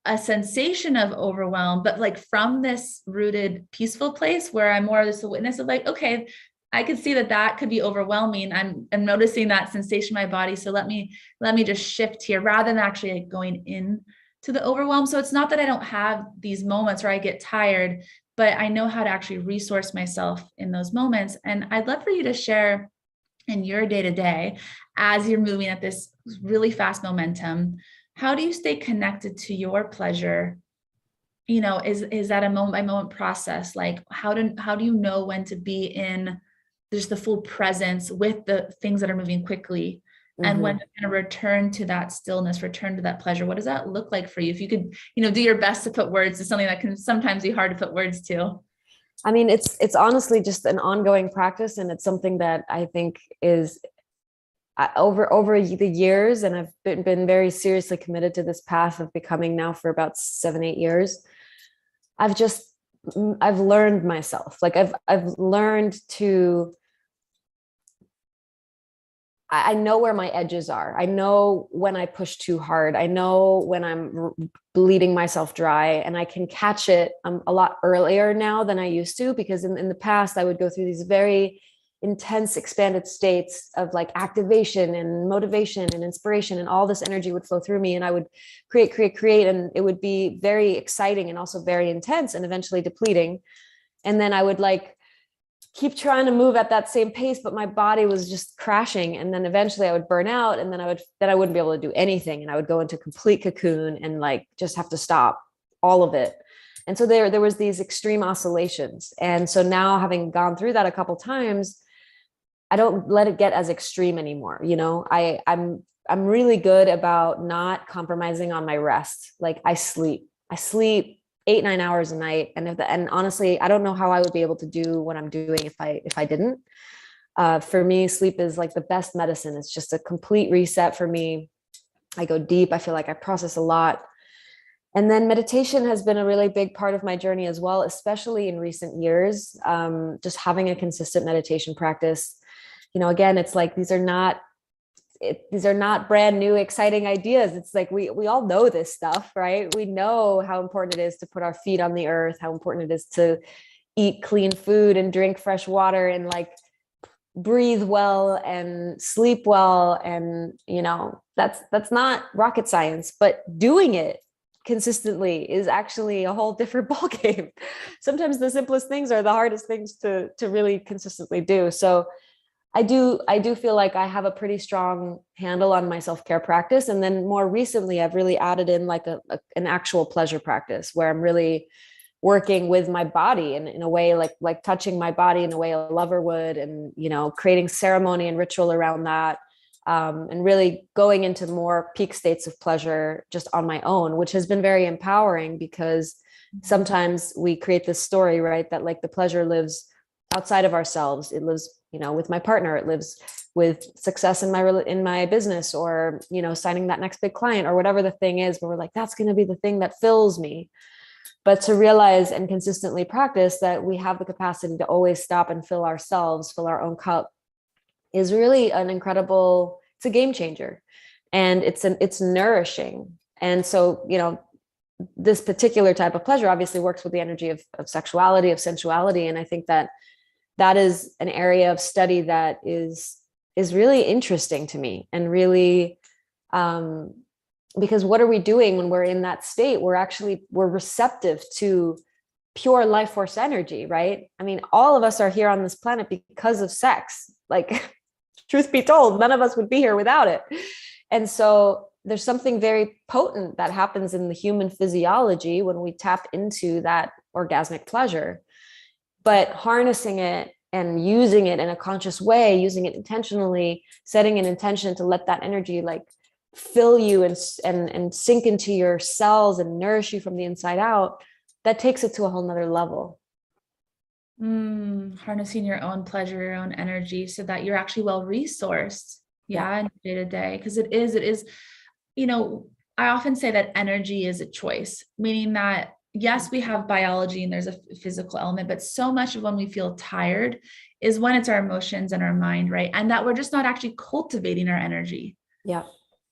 a sensation of overwhelm, but from this rooted, peaceful place where I'm more just a witness of okay, I could see that could be overwhelming. I'm noticing that sensation in my body. So let me just shift here rather than actually going in to the overwhelm. So it's not that I don't have these moments where I get tired, but I know how to actually resource myself in those moments. And I'd love for you to share in your day-to-day, as you're moving at this really fast momentum, how do you stay connected to your pleasure? Is that a moment by moment process? How do you know when to be in just the full presence with the things that are moving quickly, and mm-hmm. when to kind of return to that stillness, return to that pleasure? What does that look like for you? If you could, do your best to put words to something that can sometimes be hard to put words to. I mean, it's honestly just an ongoing practice, and it's something that I think is over the years, and I've been very seriously committed to this path of becoming now for about 7-8 years. I've learned myself. I've learned to, I know where my edges are. I know when I push too hard. I know when I'm bleeding myself dry, and I can catch it a lot earlier now than I used to, because in the past I would go through these very intense expanded states of activation and motivation and inspiration, and all this energy would flow through me, and I would create, and it would be very exciting and also very intense and eventually depleting. And then I would keep trying to move at that same pace, but my body was just crashing. And then eventually I would burn out, and then I wouldn't be able to do anything. And I would go into complete cocoon and just have to stop all of it. And so there was these extreme oscillations. And so now, having gone through that a couple times, I don't let it get as extreme anymore. You know, I'm really good about not compromising on my rest. Like I sleep 8, 9 hours a night. And honestly, I don't know how I would be able to do what I'm doing if I didn't. For me, sleep is like the best medicine. It's just a complete reset for me. I go deep. I feel like I process a lot. And then meditation has been a really big part of my journey as well, especially in recent years. Just having a consistent meditation practice. You know, again, it's like these are not brand new, exciting ideas. It's like we all know this stuff, right? We know how important it is to put our feet on the earth, how important it is to eat clean food and drink fresh water and like breathe well and sleep well. And, you know, that's not rocket science, but doing it consistently is actually a whole different ballgame. Sometimes the simplest things are the hardest things to really consistently do. So I do feel like I have a pretty strong handle on my self-care practice. And then more recently, I've really added in like an actual pleasure practice where I'm really working with my body in a way like touching my body in a way a lover would, and, you know, creating ceremony and ritual around that. And really going into more peak states of pleasure just on my own, which has been very empowering because sometimes we create this story, right? That like the pleasure lives outside of ourselves. It lives, you know, with my partner, it lives with success in my business, or, you know, signing that next big client or whatever the thing is, where we're like, that's going to be the thing that fills me. But to realize and consistently practice that we have the capacity to always stop and fill ourselves, fill our own cup, is really an incredible, it's a game changer, and it's nourishing. And so, you know, this particular type of pleasure obviously works with the energy of sexuality, of sensuality. And I think that is an area of study that is really interesting to me, and really, because what are we doing when we're in that state? We're receptive to pure life force energy, right? I mean, all of us are here on this planet because of sex. Like, truth be told, none of us would be here without it. And so there's something very potent that happens in the human physiology when we tap into that orgasmic pleasure. But harnessing it and using it in a conscious way, using it intentionally, setting an intention to let that energy like fill you and sink into your cells and nourish you from the inside out, that takes it to a whole nother level. Harnessing your own pleasure, your own energy, so that you're actually well resourced. Yeah. In day to day. Because it is, you know, I often say that energy is a choice, meaning that yes, we have biology and there's a physical element, but so much of when we feel tired is when it's our emotions and our mind, right? And that we're just not actually cultivating our energy. Yeah.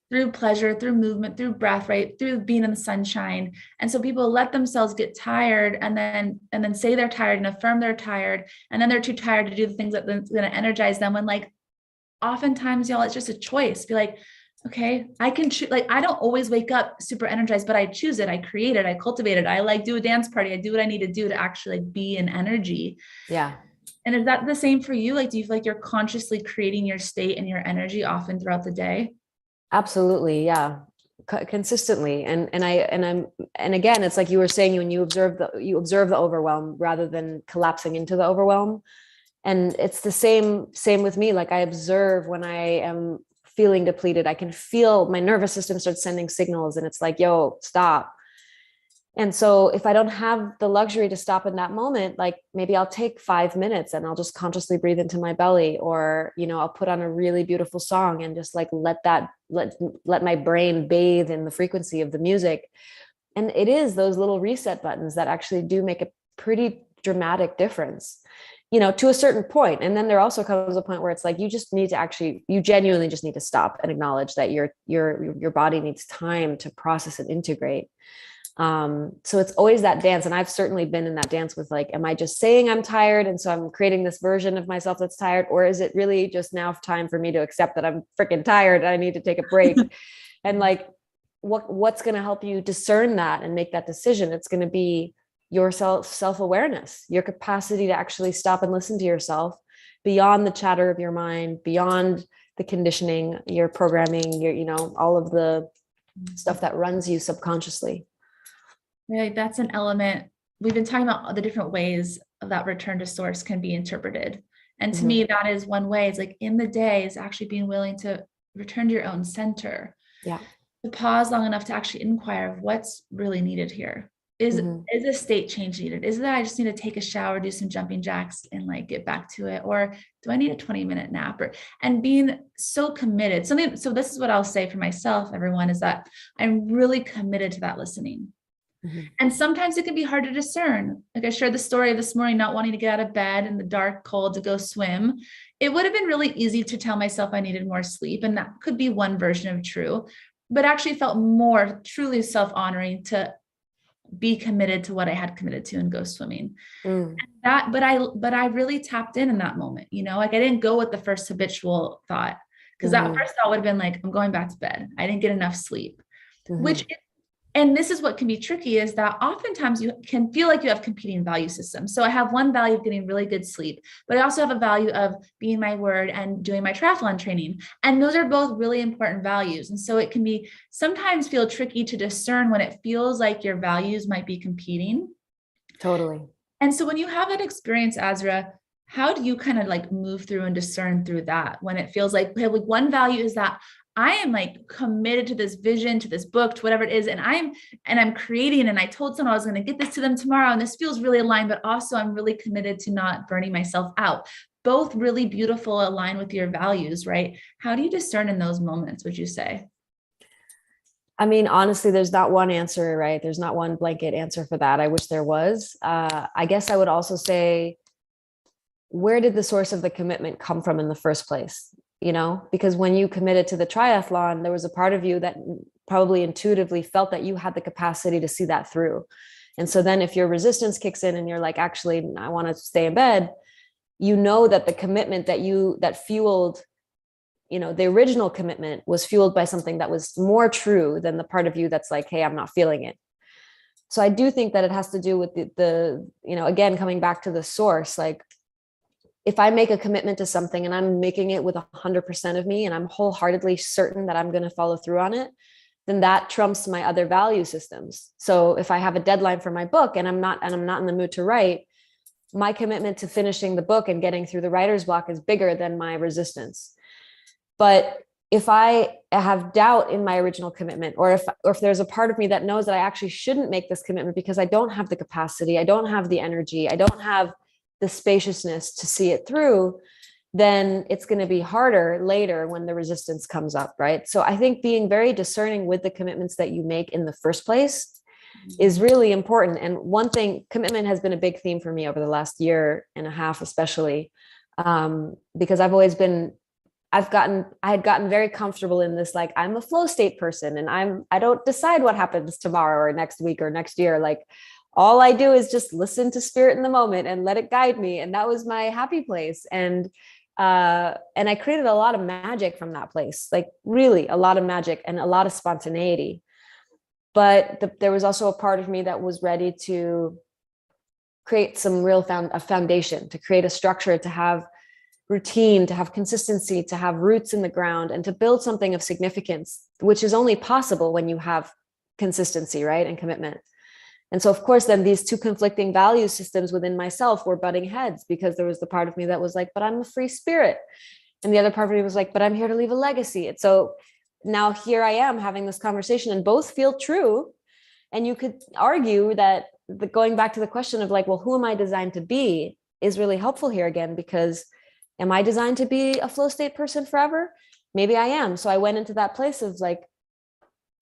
Through pleasure, through movement, through breath, right? Through being in the sunshine. And so people let themselves get tired and then say they're tired and affirm they're tired. And then they're too tired to do the things that's going to energize them, when like oftentimes, y'all, it's just a choice. Be like, okay, I can choose. Like, I don't always wake up super energized, but I choose it. I create it. I cultivate it. I like do a dance party. I do what I need to do to actually like be in energy. Yeah. And is that the same for you? Like, do you feel like you're consciously creating your state and your energy often throughout the day? Absolutely. Yeah. Consistently. And again, it's like you were saying, when you observe the overwhelm rather than collapsing into the overwhelm. And it's the same with me. Like I observe when I am feeling depleted, I can feel my nervous system start sending signals, and it's like, yo, stop. And so if I don't have the luxury to stop in that moment, like maybe I'll take 5 minutes and I'll just consciously breathe into my belly, or, you know, I'll put on a really beautiful song and just like let my brain bathe in the frequency of the music. And it is those little reset buttons that actually do make a pretty dramatic difference, you know, to a certain point. And then there also comes a point where it's like, you genuinely just need to stop and acknowledge that your body needs time to process and integrate. So it's always that dance. And I've certainly been in that dance with like, am I just saying I'm tired, and so I'm creating this version of myself that's tired? Or is it really just now time for me to accept that I'm freaking tired and I need to take a break? And like, what's going to help you discern that and make that decision? It's going to be your self-awareness, your capacity to actually stop and listen to yourself beyond the chatter of your mind, beyond the conditioning, your programming, your, you know, all of the stuff that runs you subconsciously. Right. That's an element. We've been talking about the different ways that return to source can be interpreted. And to me, that is one way. It's like in the day is actually being willing to return to your own center. Yeah. To pause long enough to actually inquire of what's really needed here. Is a state change needed? Is it that I just need to take a shower, do some jumping jacks and like get back to it? Or do I need a 20-minute nap? And being so committed. So this is what I'll say for myself, everyone, is that I'm really committed to that listening. And sometimes it can be hard to discern. Like I shared the story of this morning, not wanting to get out of bed in the dark, cold to go swim. It would have been really easy to tell myself I needed more sleep. And that could be one version of true, but actually felt more truly self-honoring to be committed to what I had committed to and go swimming. But I really tapped in that moment, like I didn't go with the first habitual thought, because that first thought would have been like, I'm going back to bed. I didn't get enough sleep, and this is what can be tricky, is that oftentimes you can feel like you have competing value systems. So I have one value of getting really good sleep, but I also have a value of being my word and doing my triathlon training. And those are both really important values. And so it can be sometimes feel tricky to discern when it feels like your values might be competing. Totally. And so when you have that experience, Azra, how do you kind of like move through and discern through that when it feels like one value is that I am like committed to this vision, to this book, to whatever it is. And I'm creating, and I told someone I was going to get this to them tomorrow. And this feels really aligned, but also I'm really committed to not burning myself out. Both really beautiful, align with your values, right? How do you discern in those moments, would you say? I mean, honestly, there's not one answer, right? There's not one blanket answer for that. I wish there was. I guess I would also say, where did the source of the commitment come from in the first place? Because when you committed to the triathlon, there was a part of you that probably intuitively felt that you had the capacity to see that through. And so then if your resistance kicks in and you're like, actually, I want to stay in bed, that the commitment that fueled, the original commitment was fueled by something that was more true than the part of you that's like, hey, I'm not feeling it. So I do think that it has to do with the again, coming back to the source, like, if I make a commitment to something and I'm making it with 100% of me and I'm wholeheartedly certain that I'm going to follow through on it, then that trumps my other value systems. So if I have a deadline for my book and I'm not in the mood to write, my commitment to finishing the book and getting through the writer's block is bigger than my resistance. But if I have doubt in my original commitment, or if there's a part of me that knows that I actually shouldn't make this commitment because I don't have the capacity, I don't have the energy, I don't have the spaciousness to see it through, then it's going to be harder later when the resistance comes up, right? So I think being very discerning with the commitments that you make in the first place is really important. And one thing, commitment has been a big theme for me over the last year and a half, especially, because I had gotten very comfortable in this, like, I'm a flow state person and I don't decide what happens tomorrow or next week or next year. Like, all I do is just listen to spirit in the moment and let it guide me. And that was my happy place. And I created a lot of magic from that place, like really a lot of magic and a lot of spontaneity. But there was also a part of me that was ready to create some real foundation, to create a structure, to have routine, to have consistency, to have roots in the ground, and to build something of significance, which is only possible when you have consistency, right? And commitment. And so, of course, then these two conflicting value systems within myself were butting heads, because there was the part of me that was like, but I'm a free spirit. And the other part of me was like, but I'm here to leave a legacy. And so now here I am having this conversation, and both feel true. And you could argue that going back to the question of like, well, who am I designed to be is really helpful here again, because am I designed to be a flow state person forever? Maybe I am. So I went into that place of like,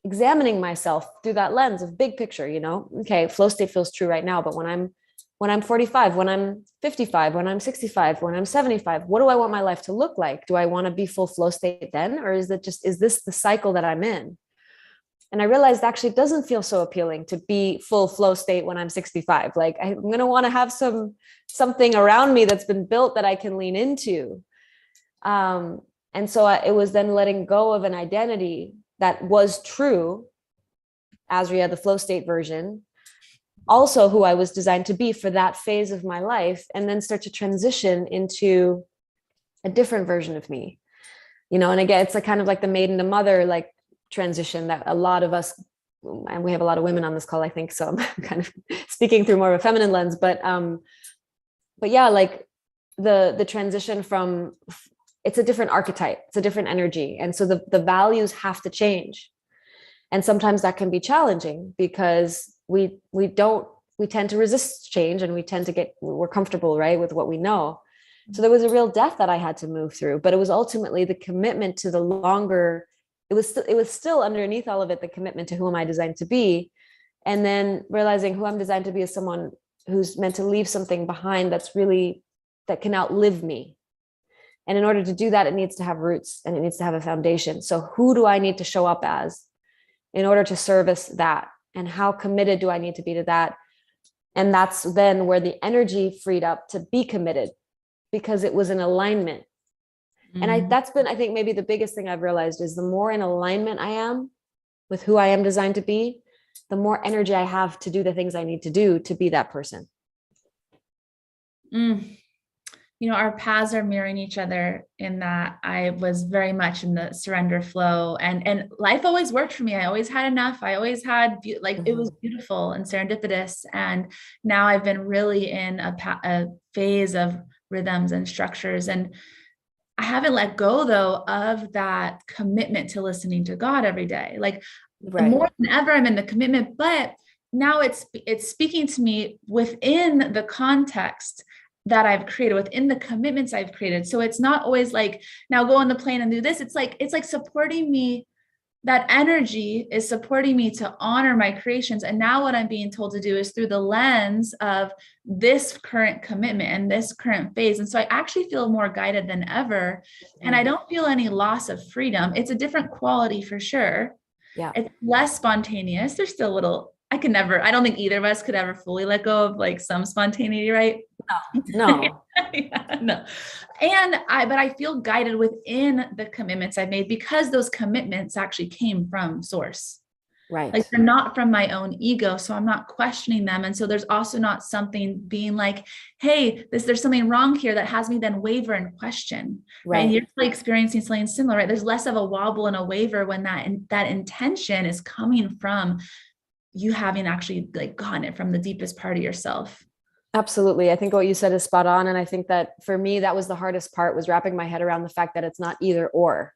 examining myself through that lens of big picture, okay, flow state feels true right now, but when I'm 45, when I'm 55, when I'm 65, when I'm 75, what do I want my life to look like? Do I want to be full flow state then? Or is this the cycle that I'm in? And I realized actually it doesn't feel so appealing to be full flow state when I'm 65. Like, I'm going to want to have something around me that's been built that I can lean into. And so it was then letting go of an identity that was true, Azria, the flow state version, also who I was designed to be for that phase of my life, and then start to transition into a different version of me, and again, it's like kind of like the maiden to mother, like transition that a lot of us, and we have a lot of women on this call, I think, so I'm kind of speaking through more of a feminine lens, but yeah, like the transition from, it's a different archetype, it's a different energy. And so the values have to change. And sometimes that can be challenging because we tend to resist change, and we're comfortable, right, with what we know. So there was a real death that I had to move through, but it was ultimately the commitment to the longer, it was still underneath all of it, the commitment to who am I designed to be. And then realizing who I'm designed to be is someone who's meant to leave something behind that can outlive me. And in order to do that, it needs to have roots and it needs to have a foundation. So who do I need to show up as in order to service that? And how committed do I need to be to that? And that's then where the energy freed up to be committed, because it was in alignment. And that's been, I think, maybe the biggest thing I've realized is the more in alignment I am with who I am designed to be, the more energy I have to do the things I need to do to be that person. You know, our paths are mirroring each other in that I was very much in the surrender flow, and life always worked for me. I always had enough. I always had it was beautiful and serendipitous. And now I've been really in a phase of rhythms and structures. And I haven't let go though of that commitment to listening to God every day. Like more than ever, I'm in the commitment, but now it's speaking to me within the context that I've created, within the commitments I've created. So it's not always like, now go on the plane and do this. It's like supporting me. That energy is supporting me to honor my creations. And now what I'm being told to do is through the lens of this current commitment and this current phase. And so I actually feel more guided than ever. And I don't feel any loss of freedom. It's a different quality for sure. Yeah. It's less spontaneous. There's still a little, I don't think either of us could ever fully let go of like some spontaneity, right? No. Yeah, no. But I feel guided within the commitments I've made, because those commitments actually came from source. Right. Like they're not from my own ego. So I'm not questioning them. And so there's also not something being like, hey, there's something wrong here that has me then waver and question. Right. And you're really experiencing something similar, right? There's less of a wobble and a waver when that intention is coming from you having actually like gotten it from the deepest part of yourself. Absolutely. I think what you said is spot on. And I think that for me, that was the hardest part, was wrapping my head around the fact that it's not either or.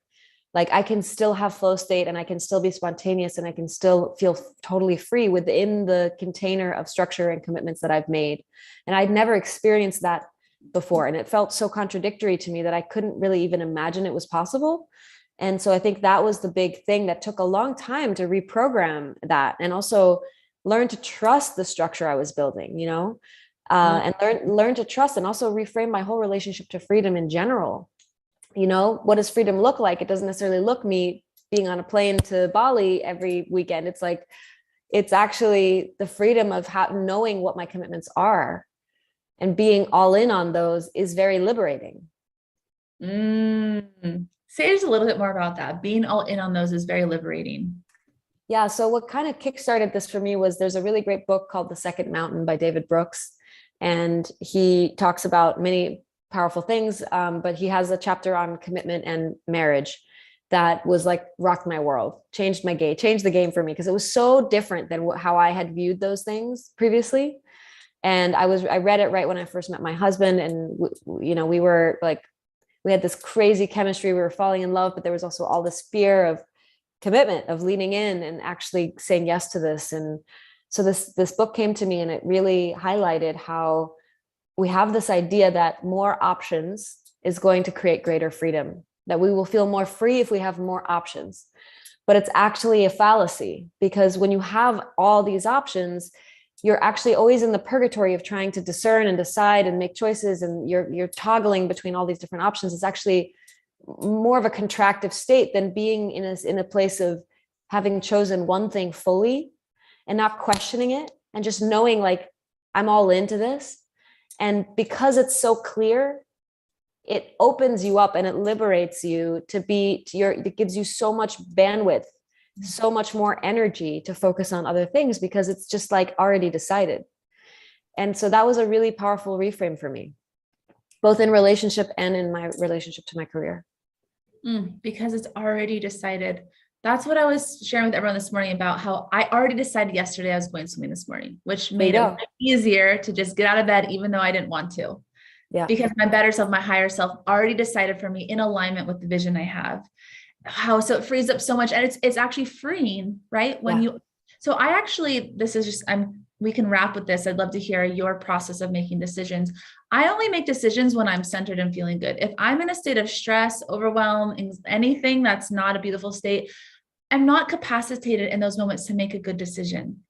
Like I can still have flow state and I can still be spontaneous and I can still feel totally free within the container of structure and commitments that I've made. And I'd never experienced that before. And it felt so contradictory to me that I couldn't really even imagine it was possible. And so I think that was the big thing that took a long time to reprogram that, and also learn to trust the structure I was building, and learn to trust, and also reframe my whole relationship to freedom in general. What does freedom look like? It doesn't necessarily look me being on a plane to Bali every weekend. It's like, it's actually the freedom of knowing what my commitments are and being all in on those is very liberating. Say just a little bit more about that. Being all in on those is very liberating. Yeah. So what kind of kickstarted this for me was, there's a really great book called The Second Mountain by David Brooks. And he talks about many powerful things. But he has a chapter on commitment and marriage that was like rocked my world, changed the game for me, because it was so different than how I had viewed those things previously. And I read it right when I first met my husband, and we were like, we had this crazy chemistry. We were falling in love, but there was also all this fear of commitment, of leaning in and actually saying yes to this. And so this book came to me, and it really highlighted how we have this idea that more options is going to create greater freedom, that we will feel more free if we have more options. But it's actually a fallacy, because when you have all these options, you're actually always in the purgatory of trying to discern and decide and make choices, and you're toggling between all these different options. It's actually more of a contractive state than being in a place of having chosen one thing fully and not questioning it, and just knowing like, I'm all into this. And because it's so clear, it opens you up and it liberates you it gives you so much bandwidth, so much more energy to focus on other things, because it's just like already decided. And so that was a really powerful reframe for me, both in relationship and in my relationship to my career. Because it's already decided. That's what I was sharing with everyone this morning, about how I already decided yesterday I was going swimming this morning, which made it easier to just get out of bed, even though I didn't want to. Yeah. because my better self, my higher self already decided for me in alignment with the vision I have. So it frees up so much, and it's actually freeing, right? When you, so I actually, this is just, we can wrap with this. I'd love to hear your process of making decisions. I only make decisions when I'm centered and feeling good. If I'm in a state of stress, overwhelm, anything that's not a beautiful state, I'm not capacitated in those moments to make a good decision.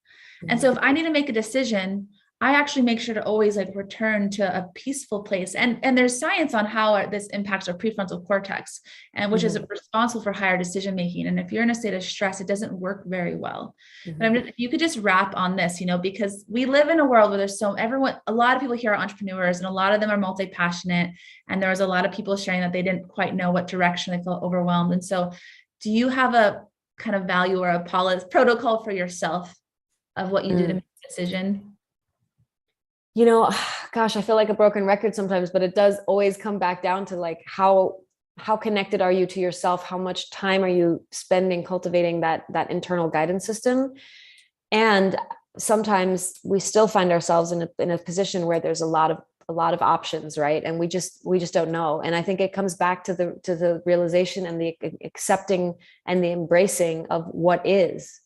And so if I need to make a decision, I actually make sure to always like return to a peaceful place. And there's science on how this impacts our prefrontal cortex, and which is responsible for higher decision making. And if you're in a state of stress, it doesn't work very well. But if you could just wrap on this, because we live in a world where there's a lot of people here are entrepreneurs, and a lot of them are multi-passionate. And there was a lot of people sharing that they didn't quite know what direction, they felt overwhelmed. And so do you have a kind of value or a protocol for yourself of what you do to make a decision? Gosh, I feel like a broken record sometimes, but it does always come back down to like, how connected are you to yourself? How much time are you spending cultivating that internal guidance system? And sometimes we still find ourselves in a position where there's a lot of options, right? And we just don't know. And I think it comes back to the realization and the accepting and the embracing of what is,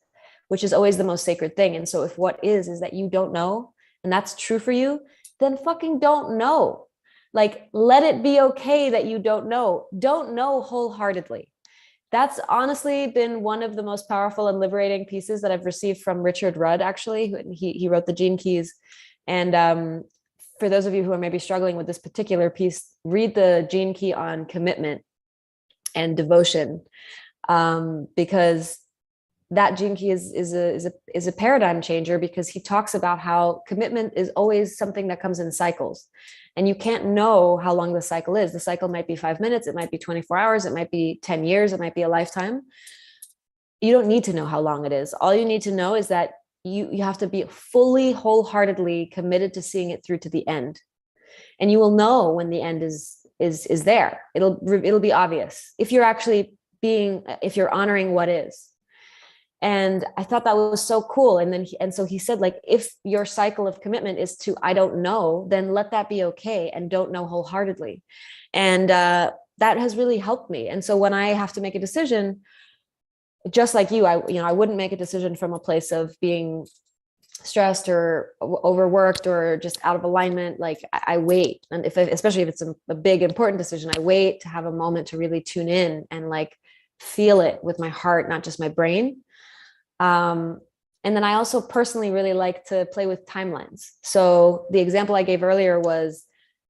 which is always the most sacred thing. And so if what is that you don't know, and that's true for you, then fucking don't know. Like, let it be okay that you don't know. Don't know wholeheartedly. That's honestly been one of the most powerful and liberating pieces that I've received from Richard Rudd, actually. He wrote the Gene Keys. And for those of you who are maybe struggling with this particular piece, read the Gene Key on commitment and devotion, because that Gene Key is a paradigm changer, because he talks about how commitment is always something that comes in cycles, and you can't know how long the cycle is. The cycle might be 5 minutes, it might be 24 hours, it might be 10 years, it might be a lifetime. You don't need to know how long it is. All you need to know is that you have to be fully, wholeheartedly committed to seeing it through to the end, and you will know when the end is there. It'll be obvious if you're honoring what is. And I thought that was so cool. And so he said, like, if your cycle of commitment is to, I don't know, then let that be okay. And don't know wholeheartedly. And that has really helped me. And so when I have to make a decision, just like you, I wouldn't make a decision from a place of being stressed or overworked or just out of alignment. Like, I wait. And especially if it's a big, important decision, I wait to have a moment to really tune in and like feel it with my heart, not just my brain. And then I also personally really like to play with timelines. So the example I gave earlier was,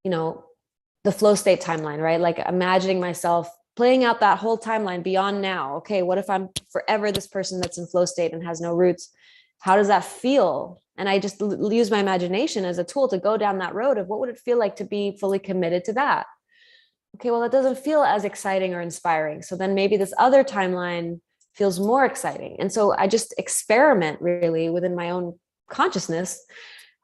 the flow state timeline, right? Like imagining myself playing out that whole timeline beyond now. Okay, what if I'm forever this person that's in flow state and has no roots? How does that feel? And I just use my imagination as a tool to go down that road of what would it feel like to be fully committed to that? Okay, well, it doesn't feel as exciting or inspiring. So then maybe this other timeline feels more exciting. And so I just experiment really within my own consciousness.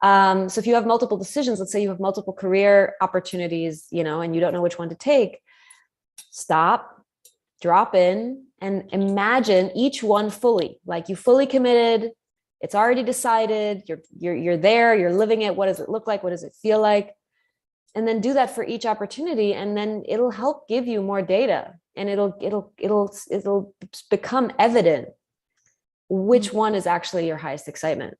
So if you have multiple decisions, let's say you have multiple career opportunities, and you don't know which one to take, stop, drop in, and imagine each one fully, like you fully committed. It's already decided. You're there, you're living it. What does it look like? What does it feel like? And then do that for each opportunity. And then it'll help give you more data, and it'll become evident which one is actually your highest excitement.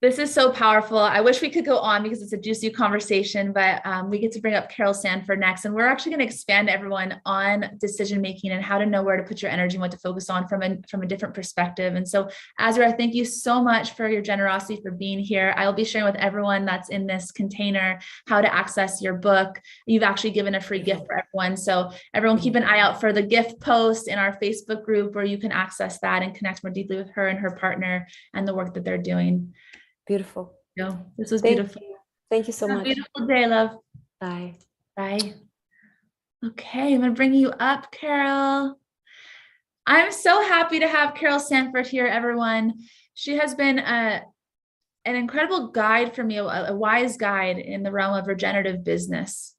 This is so powerful. I wish we could go on because it's a juicy conversation, but we get to bring up Carol Sanford next. And we're actually going to expand everyone on decision-making and how to know where to put your energy and what to focus on from a different perspective. And so, Azra, thank you so much for your generosity, for being here. I'll be sharing with everyone that's in this container how to access your book. You've actually given a free gift for everyone. So everyone keep an eye out for the gift post in our Facebook group where you can access that and connect more deeply with her and her partner and the work that they're doing. Beautiful. No, this was beautiful. Thank you so much. Beautiful day, love. Bye. Bye. Okay, I'm going to bring you up, Carol. I'm so happy to have Carol Sanford here, everyone. She has been an incredible guide for me, a wise guide in the realm of regenerative business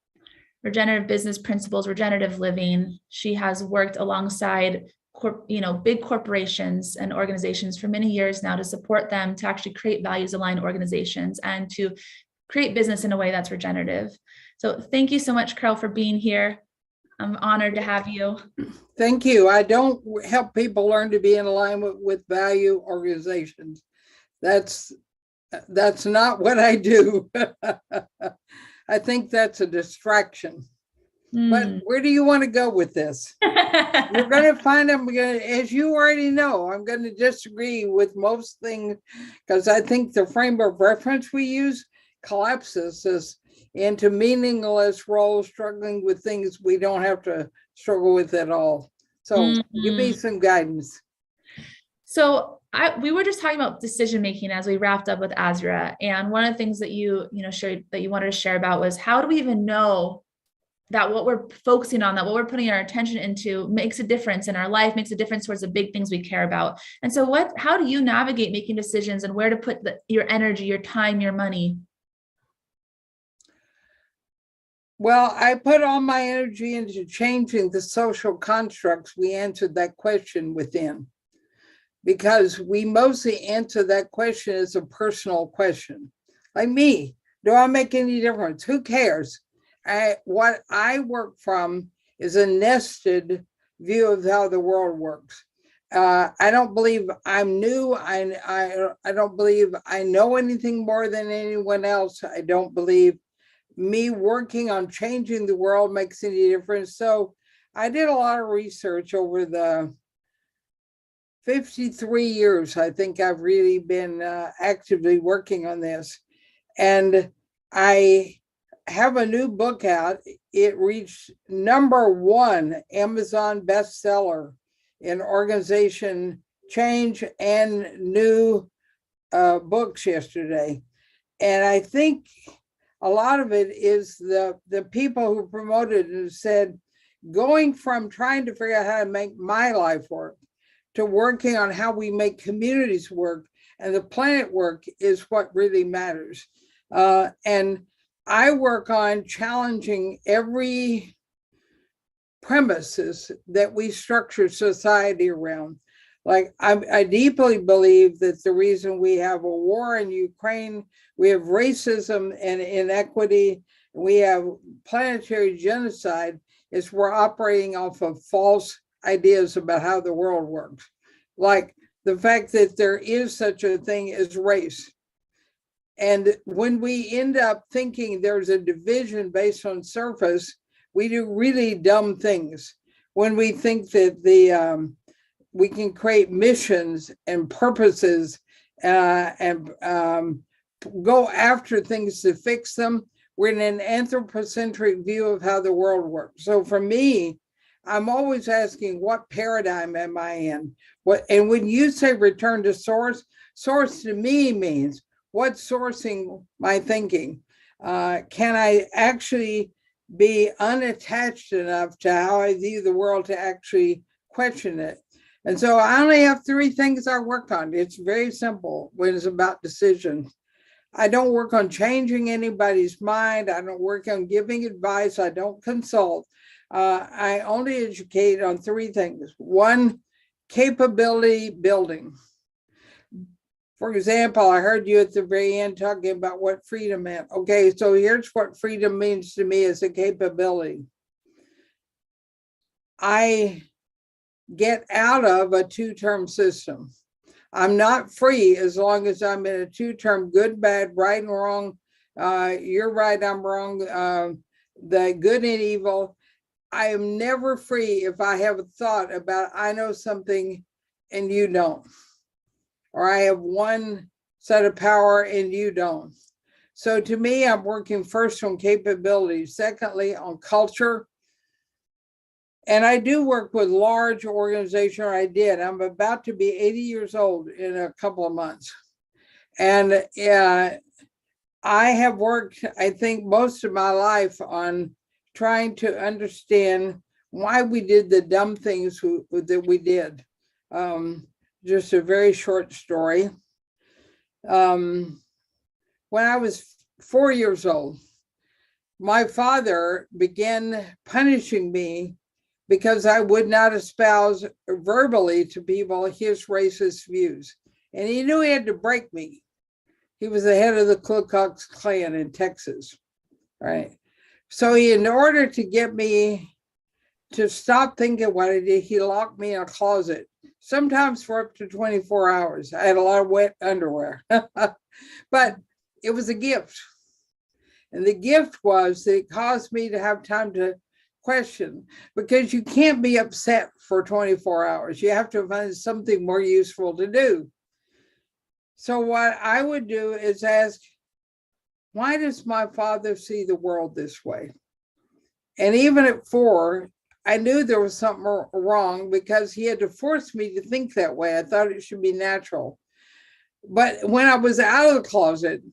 principles, regenerative living. She has worked alongside big corporations and organizations for many years now to support them to actually create values aligned organizations and to create business in a way that's regenerative. So thank you so much, Carol, for being here. I'm honored to have you. Thank you. I don't help people learn to be in alignment with value organizations. That's not what I do. I think that's a distraction. But where do you want to go with this? You're going to find as you already know, I'm going to disagree with most things because I think the frame of reference we use collapses us into meaningless roles, struggling with things we don't have to struggle with at all. So give me some guidance. So we were just talking about decision making as we wrapped up with Azra, and one of the things that you shared that you wanted to share about was how do we even know that what we're focusing on, that what we're putting our attention into makes a difference in our life, makes a difference towards the big things we care about. And so how do you navigate making decisions and where to put your energy, your time, your money? Well, I put all my energy into changing the social constructs we answered that question within, because we mostly answer that question as a personal question. Like me, do I make any difference? Who cares? What I work from is a nested view of how the world works. I don't believe I'm new. I don't believe I know anything more than anyone else. I don't believe me working on changing the world makes any difference. So I did a lot of research over the 53 years. I think I've really been actively working on this. And I have a new book out. It reached #1 Amazon bestseller in organization change and new books yesterday. And I think a lot of it is the people who promoted it said, going from trying to figure out how to make my life work to working on how we make communities work and the planet work is what really matters. And I work on challenging every premises that we structure society around. Like I deeply believe that the reason we have a war in Ukraine, we have racism and inequity, we have planetary genocide, is we're operating off of false ideas about how the world works. Like the fact that there is such a thing as race. And when we end up thinking there's a division based on surface, we do really dumb things. When we think that we can create missions and purposes and go after things to fix them, we're in an anthropocentric view of how the world works. So for me, I'm always asking, what paradigm am I in? And when you say return to source, source to me means what's sourcing my thinking? Can I actually be unattached enough to how I view the world to actually question it? And so I only have 3 things I work on. It's very simple when it's about decisions. I don't work on changing anybody's mind. I don't work on giving advice. I don't consult. I only educate on 3 things. 1, capability building. For example, I heard you at the very end talking about what freedom meant. Okay, so here's what freedom means to me as a capability. I get out of a 2-term system. I'm not free as long as I'm in a 2-term good, bad, right and wrong. You're right, I'm wrong. The good and evil. I am never free if I have a thought about I know something and you don't. Or I have one set of power and you don't. So to me, I'm working first on capabilities, secondly on culture. And I do work with large organizations, I did. I'm about to be 80 years old in a couple of months. And I have worked, I think, most of my life on trying to understand why we did the dumb things that we did. Just a very short story. When I was 4 years old, my father began punishing me because I would not espouse verbally to people his racist views. And he knew he had to break me He was the head of the Ku Klux Klan in Texas, right? So in order to get me to stop thinking what I did, he locked me in a closet, sometimes for up to 24 hours. I had a lot of wet underwear, but it was a gift. And the gift was that it caused me to have time to question, because you can't be upset for 24 hours. You have to find something more useful to do. So what I would do is ask, why does my father see the world this way? And even at 4, I knew there was something wrong, because he had to force me to think that way. I thought it should be natural. But when I was out of the closet,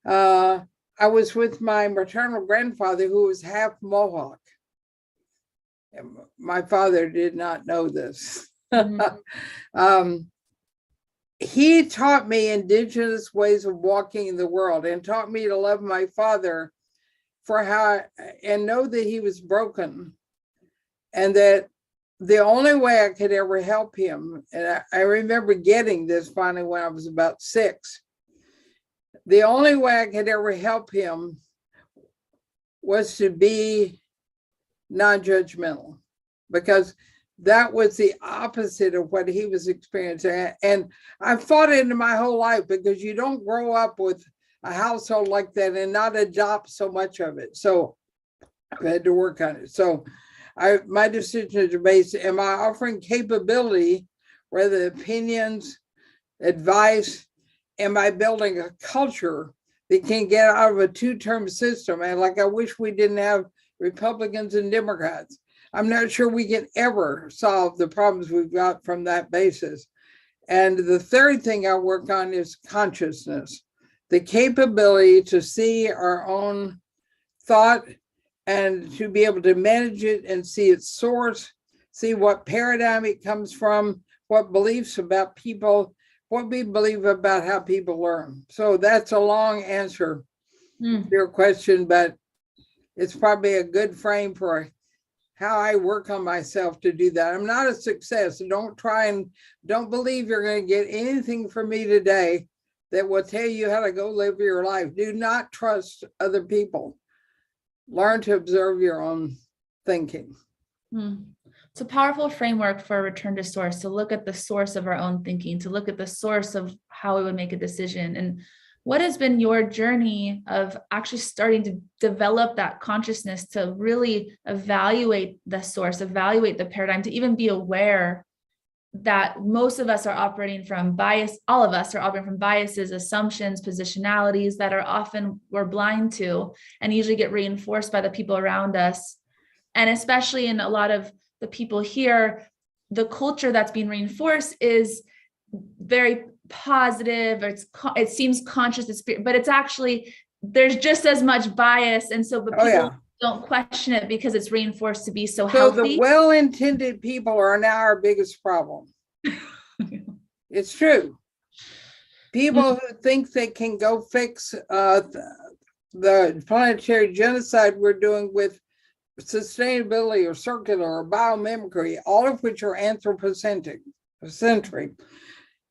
I was with my maternal grandfather, who was half Mohawk. And my father did not know this. Mm-hmm. He taught me indigenous ways of walking in the world, and taught me to love my father and know that he was broken, and that the only way I could ever help him, and I remember getting this finally when I was about 6, the only way I could ever help him was to be non-judgmental, because that was the opposite of what he was experiencing. And I fought it in my whole life, because you don't grow up with a household like that and not adopt so much of it. So I had to work on it. So my decisions are based, am I offering capability rather than opinions, advice? Am I building a culture that can get out of a 2-term system? And like, I wish we didn't have Republicans and Democrats. I'm not sure we can ever solve the problems we've got from that basis. And the third thing I work on is consciousness, the capability to see our own thought and to be able to manage it and see its source, see what paradigm it comes from, what beliefs about people, what we believe about how people learn. So that's a long answer to your question, but it's probably a good frame for how I work on myself to do that. I'm not a success. Don't believe you're going to get anything from me today that will tell you how to go live your life. Do not trust other people. Learn to observe your own thinking. It's a powerful framework for a return to source, to look at the source of our own thinking, to look at the source of how we would make a decision. And what has been your journey of actually starting to develop that consciousness to really evaluate the source, evaluate the paradigm, to even be aware that most of us are operating from bias, all of us are operating from biases, assumptions, positionalities that are often we're blind to and usually get reinforced by the people around us. And especially in a lot of the people here, the culture that's being reinforced is very positive, or it seems conscious, but it's actually, there's just as much bias. And so people don't question it because it's reinforced to be so healthy. So the well-intended people are now our biggest problem. It's true. People who think they can go fix the planetary genocide we're doing with sustainability or circular or biomimicry, all of which are anthropocentric,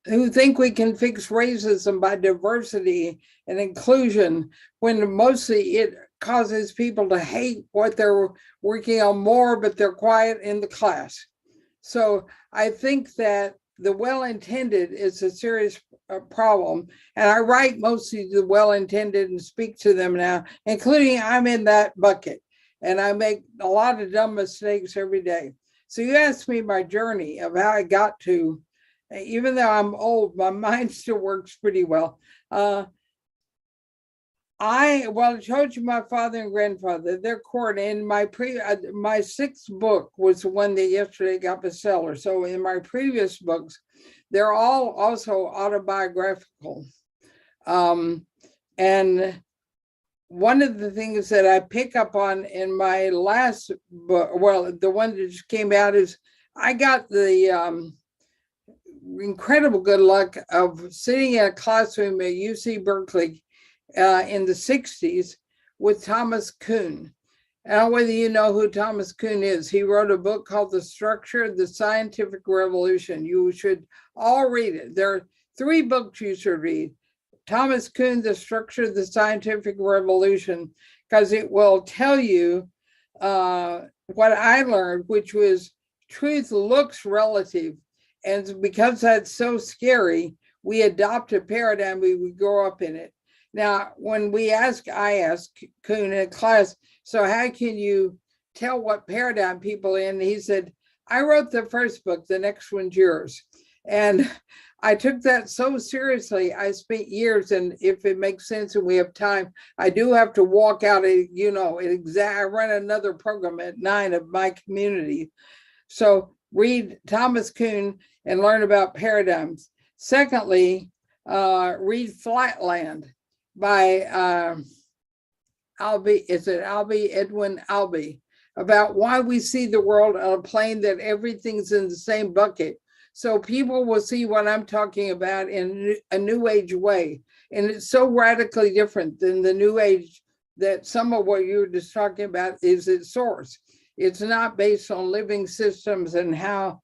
who think we can fix racism by diversity and inclusion, when mostly it causes people to hate what they're working on more, but they're quiet in the class. So I think that the well-intended is a serious problem. And I write mostly to the well-intended and speak to them now, including I'm in that bucket. And I make a lot of dumb mistakes every day. So you asked me my journey of how I got to, even though I'm old, my mind still works pretty well. I told you my father and grandfather, they're court. In my 6th book was the one that yesterday got bestseller. So in my previous books, they're all also autobiographical. And one of the things that I pick up on in my last book, the one that just came out, is I got the incredible good luck of sitting in a classroom at UC Berkeley in the 60s with Thomas Kuhn. I don't know whether you know who Thomas Kuhn is. He wrote a book called The Structure of the Scientific Revolution. You should all read it. There are 3 books you should read: Thomas Kuhn, The Structure of the Scientific Revolution, because it will tell you what I learned, which was truth looks relative. And because that's so scary, we adopt a paradigm, we grow up in it. Now, when I asked Kuhn in class, so how can you tell what paradigm people in? He said, I wrote the first book, the next one's yours. And I took that so seriously. I spent years, and if it makes sense and we have time, I do have to walk out I run another program at 9 of my community. So read Thomas Kuhn and learn about paradigms. Secondly, read Flatland by Edwin Albee, about why we see the world on a plane that everything's in the same bucket. So people will see what I'm talking about in a new age way. And it's so radically different than the new age that some of what you were just talking about is its source. It's not based on living systems and how,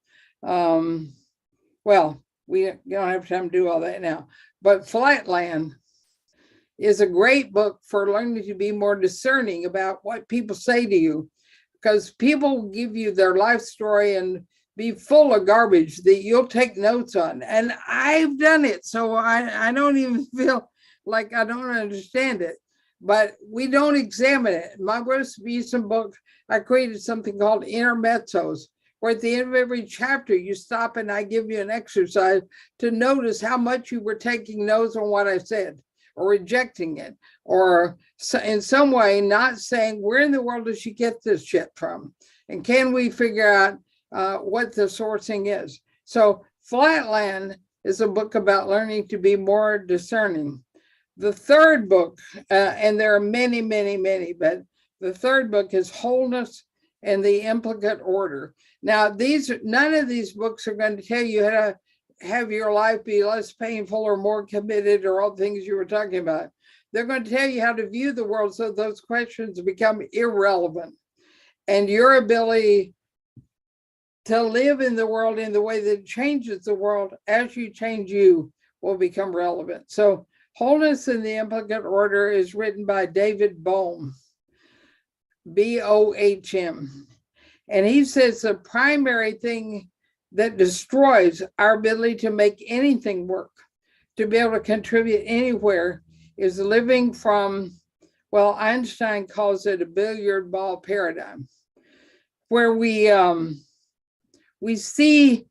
we don't have time to do all that now. But Flatland is a great book for learning to be more discerning about what people say to you, because people give you their life story and be full of garbage that you'll take notes on. And I've done it, so I don't even feel like I don't understand it, but we don't examine it. My recent book, I created something called intermezzos, where at the end of every chapter, you stop and I give you an exercise to notice how much you were taking notes on what I said, or rejecting it, or in some way not saying, where in the world does she get this shit from? And can we figure out what the sourcing is? So Flatland is a book about learning to be more discerning. The third book, and there are many, many, many, but the third book is Wholeness and the Implicant Order. Now, none of these books are going to tell you how to have your life be less painful or more committed or all things you were talking about. They're going to tell you how to view the world so those questions become irrelevant. And your ability to live in the world in the way that changes the world as you change you will become relevant. So Wholeness in the Implicant Order is written by David Bohm, B-O-H-M. And he says the primary thing that destroys our ability to make anything work, to be able to contribute anywhere, is living from, Einstein calls it a billiard ball paradigm, where we see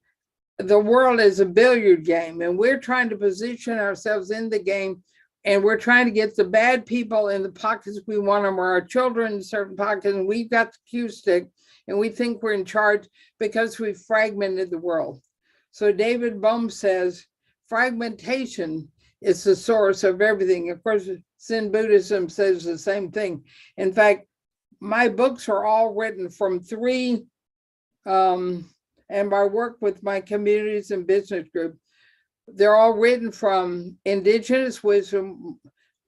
the world as a billiard game, and we're trying to position ourselves in the game, and we're trying to get the bad people in the pockets we want them, or our children in certain pockets, and we've got the cue stick, and we think we're in charge because we've fragmented the world. So David Bohm says fragmentation is the source of everything. Of course, Zen Buddhism says the same thing. In fact, my books are all written from three, and my work with my communities and business group, they're all written from indigenous wisdom,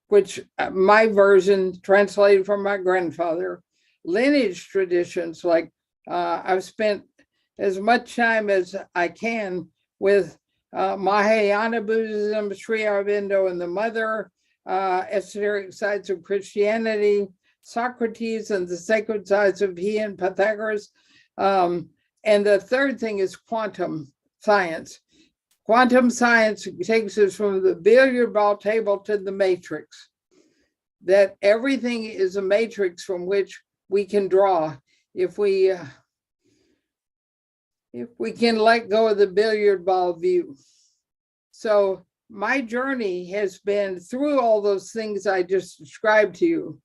which my version translated from my grandfather, lineage traditions, like I've spent as much time as I can with Mahayana Buddhism, Sri Aurobindo and the Mother, esoteric sides of Christianity, Socrates and the sacred sides of he and Pythagoras. And the third thing is quantum science. Quantum science takes us from the billiard ball table to the matrix, that everything is a matrix from which we can draw if we can let go of the billiard ball view. So my journey has been through all those things I just described to you.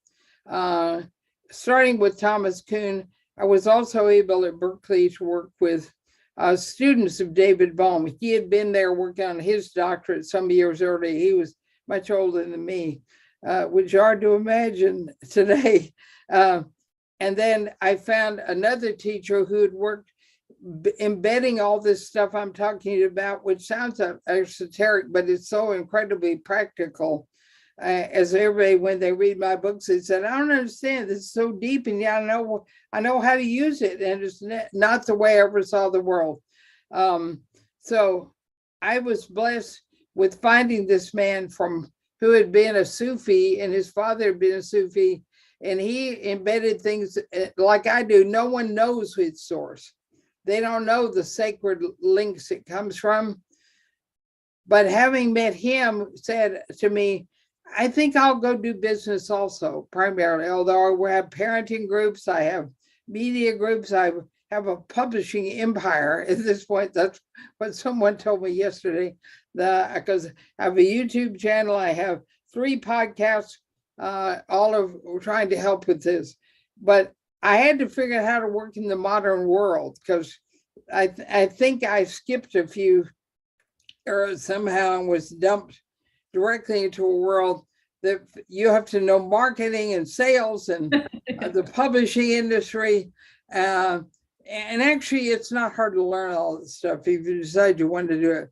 Starting with Thomas Kuhn, I was also able at Berkeley to work with students of David Bohm. He had been there working on his doctorate some years earlier. He was much older than me, which is hard to imagine today. And then I found another teacher who had worked embedding all this stuff I'm talking about, which sounds esoteric, but it's so incredibly practical. As everybody, when they read my books, they said, I don't understand, this is so deep, and yeah, I know how to use it, and it's not the way I ever saw the world. So I was blessed with finding this man from who had been a Sufi, and his father had been a Sufi, and he embedded things like I do. No one knows its source. They don't know the sacred links it comes from. But having met him, said to me, I think I'll go do business also, primarily, although I have parenting groups, I have media groups, I have a publishing empire at this point. That's what someone told me yesterday, because I have a YouTube channel, I have 3 podcasts, all of trying to help with this. But I had to figure out how to work in the modern world, because I think I skipped a few eras somehow and was dumped directly into a world that you have to know marketing and sales and the publishing industry. And actually, it's not hard to learn all this stuff if you decide you want to do it.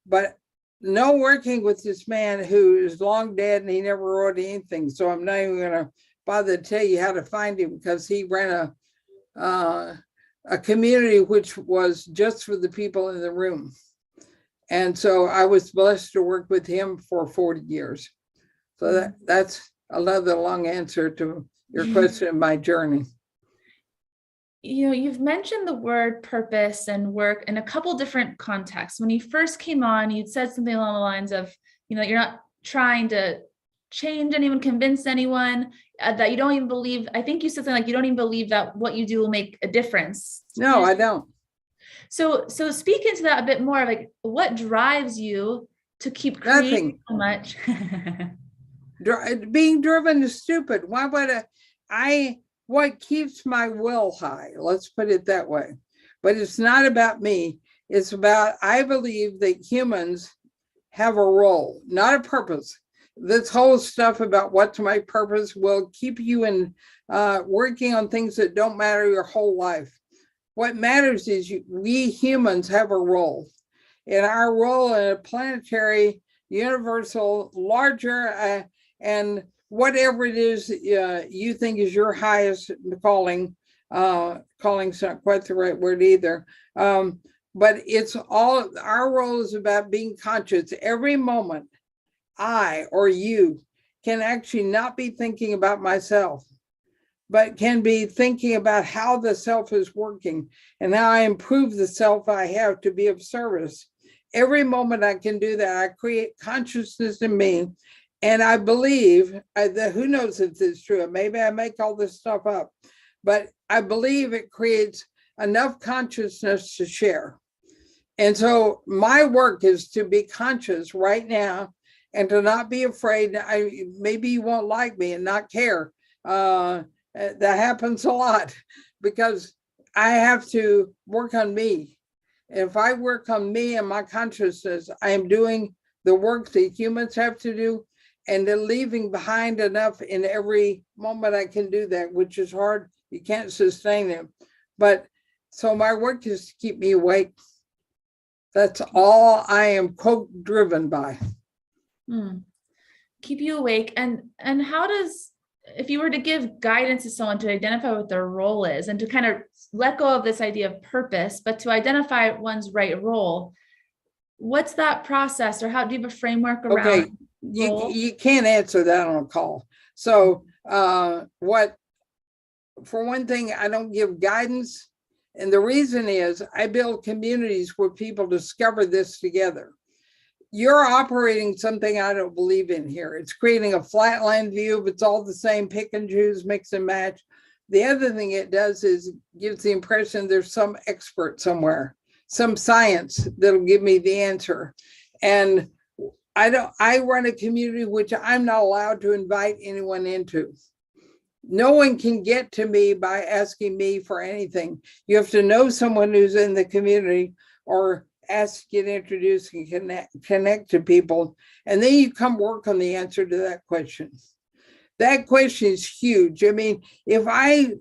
But no working with this man who is long dead and he never wrote anything. So I'm not even going to bother to tell you how to find him, because he ran a community which was just for the people in the room. And so I was blessed to work with him for 40 years. So that's another long answer to your question of my journey. You've mentioned the word purpose and work in a couple different contexts. When you first came on, you'd said something along the lines of, you're not trying to change anyone, convince anyone, that you don't even believe, I think you said something like, you don't even believe that what you do will make a difference. No, I don't. So speak into that a bit more, like what drives you to keep creating so much? Being driven is stupid. Why would what keeps my will high? Let's put it that way. But it's not about me. It's about, I believe that humans have a role, not a purpose. This whole stuff about what's my purpose will keep you in working on things that don't matter your whole life. What matters is we humans have a role. And our role in a planetary, universal, larger, and whatever it is you think is your highest calling, calling's not quite the right word either. But it's all, our role is about being conscious. Every moment, I or you can actually not be thinking about myself, but can be thinking about how the self is working and how I improve the self I have to be of service. Every moment I can do that, I create consciousness in me. And I believe that, who knows if this is true, maybe I make all this stuff up, but I believe it creates enough consciousness to share. And so my work is to be conscious right now and to not be afraid. Maybe you won't like me and not care. That happens a lot because I have to work on me. If I work on me and my consciousness, I am doing the work that humans have to do, and then leaving behind enough in every moment I can do that, which is hard. You can't sustain it. But so my work is to keep me awake. That's all I am, quote, driven by. Keep you awake. And how does, if you were to give guidance to someone to identify what their role is and to kind of let go of this idea of purpose, but to identify one's right role, what's that process, or how do you have a framework around? Okay, you can't answer that on a call. So for one thing, I don't give guidance. And the reason is I build communities where people discover this together. You're operating something I don't believe in here. It's creating a flatline view, but it's all the same, pick and choose, mix and match. The other thing it does is gives the impression there's some expert somewhere, some science that'll give me the answer. And I run a community which I'm not allowed to invite anyone into. No one can get to me by asking me for anything. You have to know someone who's in the community or ask, get introduced and connect to people. And then you come work on the answer to that question. That question is huge. I mean, if I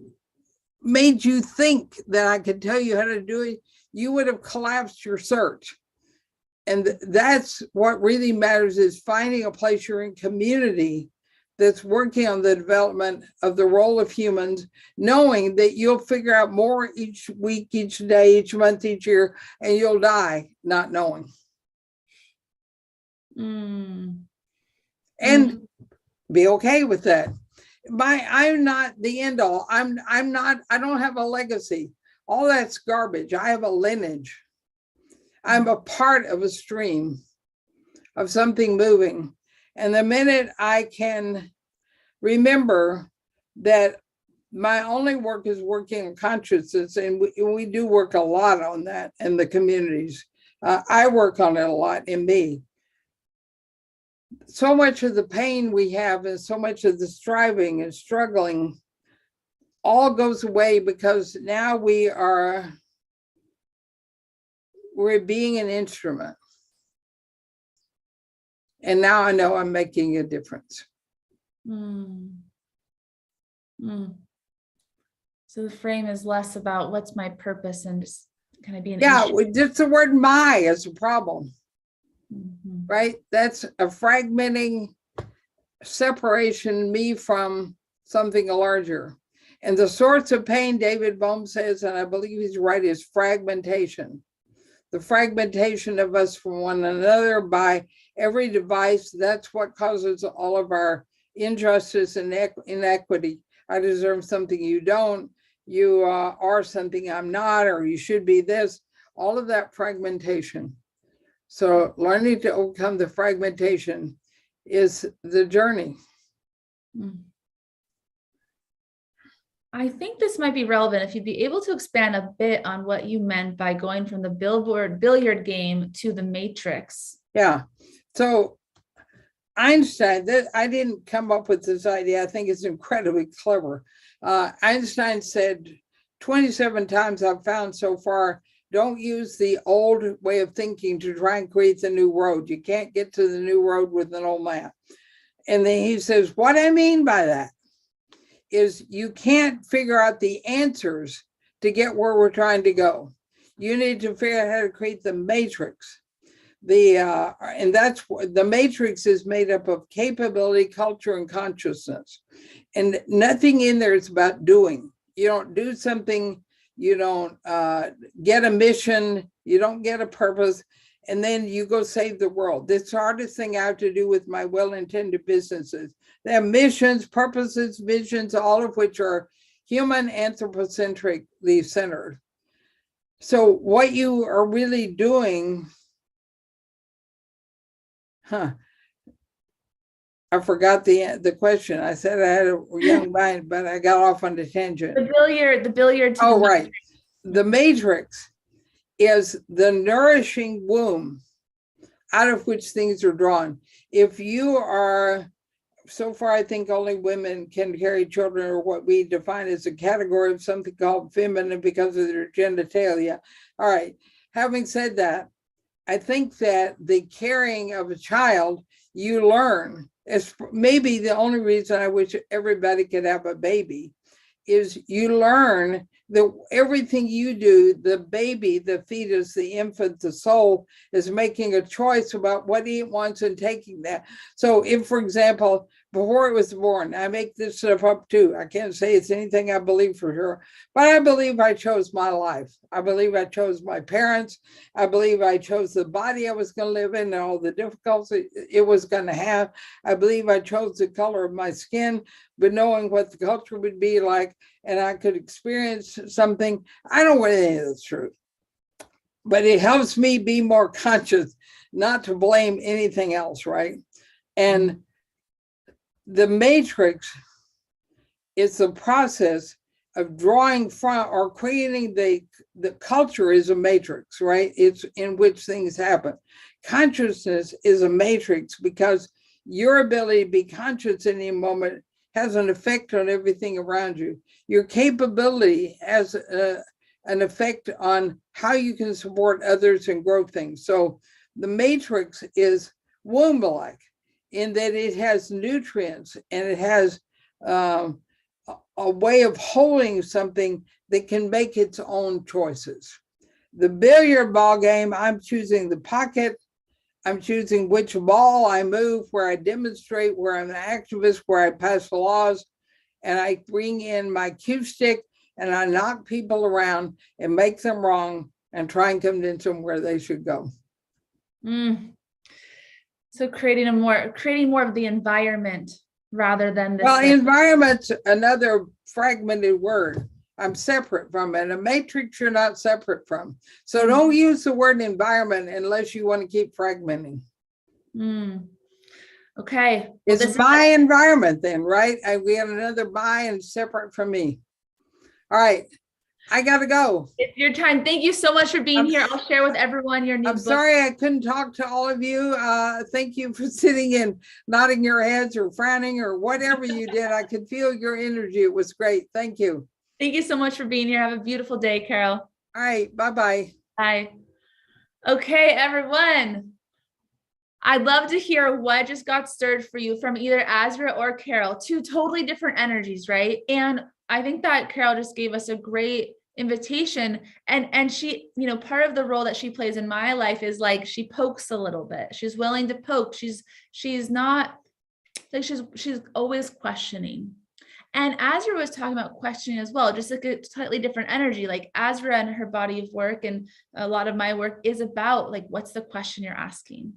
made you think that I could tell you how to do it, you would have collapsed your search. And that's what really matters, is finding a place you're in community that's working on the development of the role of humans, knowing that you'll figure out more each week, each day, each month, each year, and you'll die not knowing. and be okay with that. I'm not the end all. I don't have a legacy. All that's garbage. I have a lineage. I'm a part of a stream of something moving. And the minute I can remember that my only work is working on consciousness, and we do work a lot on that in the communities. I work on it a lot in me. So much of the pain we have and so much of the striving and struggling all goes away because now we're being an instrument. And now I know I'm making a difference. So the frame is less about what's my purpose and just kind of being. Yeah, just the word "my" is a problem. Right? That's a fragmenting separation, me from something larger. And the source of pain, David Bohm says, and I believe he's right, is fragmentation. The fragmentation of us from one another by every device. That's what causes all of our injustice and inequity. I deserve something you don't. You are something I'm not, or you should be this. All of that fragmentation. So learning to overcome the fragmentation is the journey. I think this might be relevant if you'd be able to expand a bit on what you meant by going from the billiard game to the matrix. Yeah. So Einstein, I didn't come up with this idea. I think it's incredibly clever. Einstein said 27 times I've found so far, don't use the old way of thinking to try and create the new road. You can't get to the new road with an old map. And then he says, what I mean by that is you can't figure out the answers to get where we're trying to go. You need to figure out how to create the matrix. And that's what the matrix is made up of: capability, culture, and consciousness. And nothing in there is about doing. You don't do something, you don't get a mission, you don't get a purpose, and then you go save the world. It's the hardest thing I have to do with my well-intended businesses. They have missions, purposes, visions, all of which are human, anthropocentrically centered. So what you are really doing, I forgot the question. I said I had a young mind, but I got off on the tangent. The billiard. Oh, right. The matrix is the nourishing womb out of which things are drawn. If you are, so far, I think only women can carry children, or what we define as a category of something called feminine because of their genitalia. All right. Having said that, I think that the carrying of a child, you learn. It's maybe the only reason I wish everybody could have a baby, is you learn that everything you do, the baby, the fetus, the infant, the soul is making a choice about what it wants and taking that. So if, for example, before it was born, I make this stuff up too. I can't say it's anything I believe for sure, but I believe I chose my life. I believe I chose my parents. I believe I chose the body I was going to live in and all the difficulties it was going to have. I believe I chose the color of my skin, but knowing what the culture would be like, and I could experience something. I don't know whether any of that's true, but it helps me be more conscious, not to blame anything else, right? And the matrix is the process of drawing from or creating the culture is a matrix, right? It's in which things happen. Consciousness is a matrix because your ability to be conscious in any moment has an effect on everything around you. Your capability has an effect on how you can support others and grow things. So the matrix is womb-like in that it has nutrients and it has a way of holding something that can make its own choices. The billiard ball game, I'm choosing the pocket. I'm choosing which ball I move, where I demonstrate, where I'm an activist, where I pass laws, and I bring in my cue stick and I knock people around and make them wrong and try and convince them where they should go. So So creating more of the environment rather than this. Well, environment's another fragmented word. I'm separate from it. A matrix you're not separate from. So don't use the word environment unless you want to keep fragmenting. Okay. It's my environment then, right? We have another my and separate from me. All right. I got to go. It's your time. Thank you so much for being here. I'll share with everyone your new book. I'm sorry I couldn't talk to all of you. Thank you for sitting and nodding your heads or frowning or whatever you did. I could feel your energy. It was great. Thank you. Thank you so much for being here. Have a beautiful day, Carol. All right. Bye-bye. Bye. Okay, everyone. I'd love to hear what just got stirred for you from either Azra or Carol. Two totally different energies, right? And I think that Carol just gave us a great invitation, and she, you know, part of the role that she plays in my life is like she pokes a little bit. She's willing to poke. She's not like she's always questioning. And Azra was talking about questioning as well, just like a slightly different energy. Like Azra and her body of work and a lot of my work is about like, what's the question you're asking?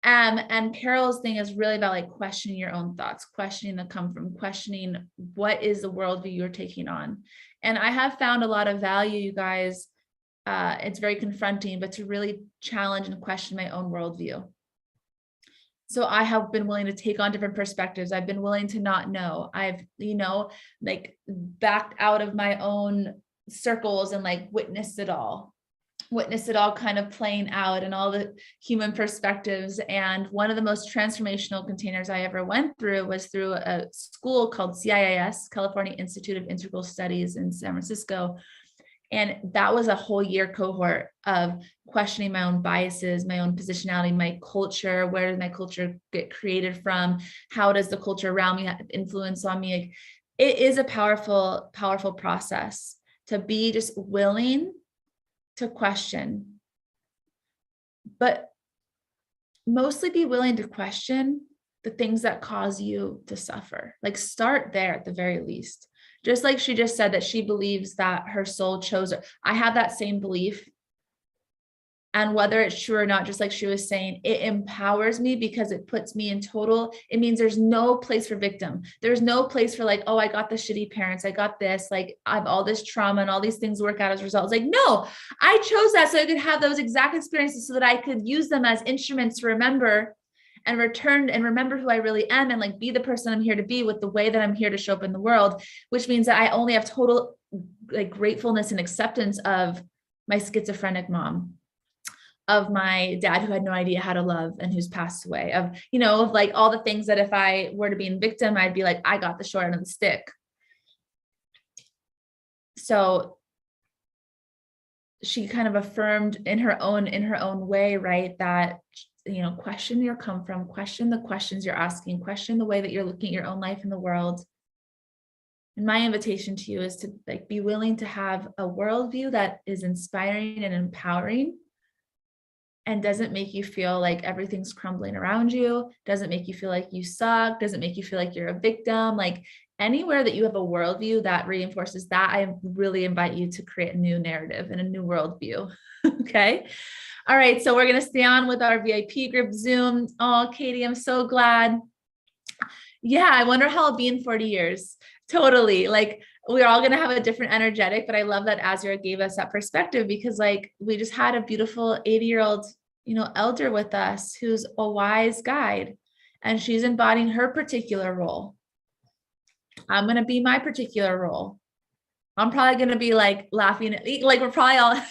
And Carol's thing is really about like questioning your own thoughts, questioning the come from, questioning what is the worldview you're taking on. And I have found a lot of value, you guys. It's very confronting, but to really challenge and question my own worldview. So I have been willing to take on different perspectives. I've been willing to not know. I've, you know, like backed out of my own circles and like witnessed it all kind of playing out and all the human perspectives. And one of the most transformational containers I ever went through was through a school called CIIS, California Institute of Integral Studies in San Francisco. And that was a whole year cohort of questioning my own biases, my own positionality, my culture. Where does my culture get created from? How does the culture around me have influence on me? Like, it is a powerful, powerful process to be just willing to question, but mostly be willing to question the things that cause you to suffer. Like start there at the very least. Just like she just said that she believes that her soul chose her. I have that same belief. And whether it's true or not, just like she was saying, it empowers me because it puts me in total. It means there's no place for victim. There's no place for like, oh, I got the shitty parents. I got this, like I have all this trauma and all these things work out as a result. It's like, no, I chose that so I could have those exact experiences so that I could use them as instruments to remember and return and remember who I really am and like be the person I'm here to be with the way that I'm here to show up in the world, which means that I only have total like gratefulness and acceptance of my schizophrenic mom, of my dad who had no idea how to love and who's passed away, of, you know, of like all the things that if I were to be in victim, I'd be like, I got the short end of the stick. So she kind of affirmed in her own way, right, that, you know, question your come from, question the questions you're asking, question the way that you're looking at your own life in the world. And my invitation to you is to like be willing to have a worldview that is inspiring and empowering and doesn't make you feel like everything's crumbling around you, doesn't make you feel like you suck, doesn't make you feel like you're a victim. Like anywhere that you have a worldview that reinforces that, I really invite you to create a new narrative and a new worldview. Okay. All right. So we're going to stay on with our VIP group Zoom. Oh, Katie, I'm so glad. Yeah. I wonder how I'll be in 40 years. Totally. Like we're all going to have a different energetic, but I love that Azra gave us that perspective because like we just had a beautiful 80-year-old, you know, elder with us who's a wise guide and she's embodying her particular role. I'm going to be my particular role. I'm probably going to be like laughing at, like we're probably all,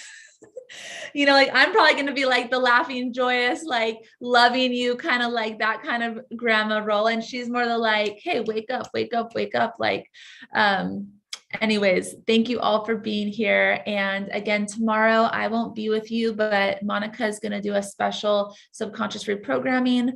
you know, like I'm probably going to be like the laughing, joyous, like loving you, kind of like that kind of grandma role. And she's more the like, hey, wake up, wake up, wake up. Like, anyways, thank you all for being here. And again, tomorrow I won't be with you, but Monica is going to do a special subconscious reprogramming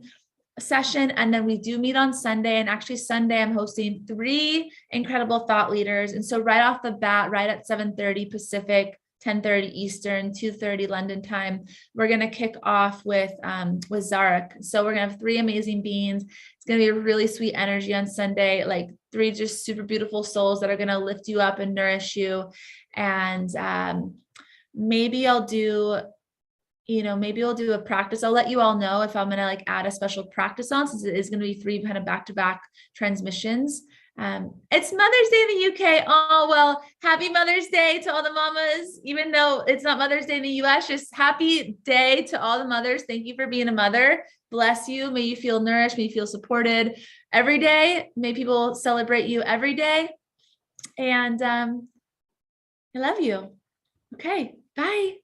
session. And then we do meet on Sunday. And actually Sunday, I'm hosting 3 incredible thought leaders. And so right off the bat, right at 7:30 Pacific, 10:30 Eastern, 2:30 London time, we're going to kick off with Zarek. So we're going to have 3 amazing beings. It's going to be a really sweet energy on Sunday, like 3 just super beautiful souls that are going to lift you up and nourish you. And maybe I'll do, maybe we'll do a practice. I'll let you all know if I'm going to like add a special practice on, since it is going to be 3 kind of back-to-back transmissions. It's Mother's Day in the UK. Oh, well, happy Mother's Day to all the mamas, even though it's not Mother's Day in the US, just happy day to all the mothers. Thank you for being a mother. Bless you. May you feel nourished. May you feel supported every day. May people celebrate you every day. And I love you. Okay. Bye.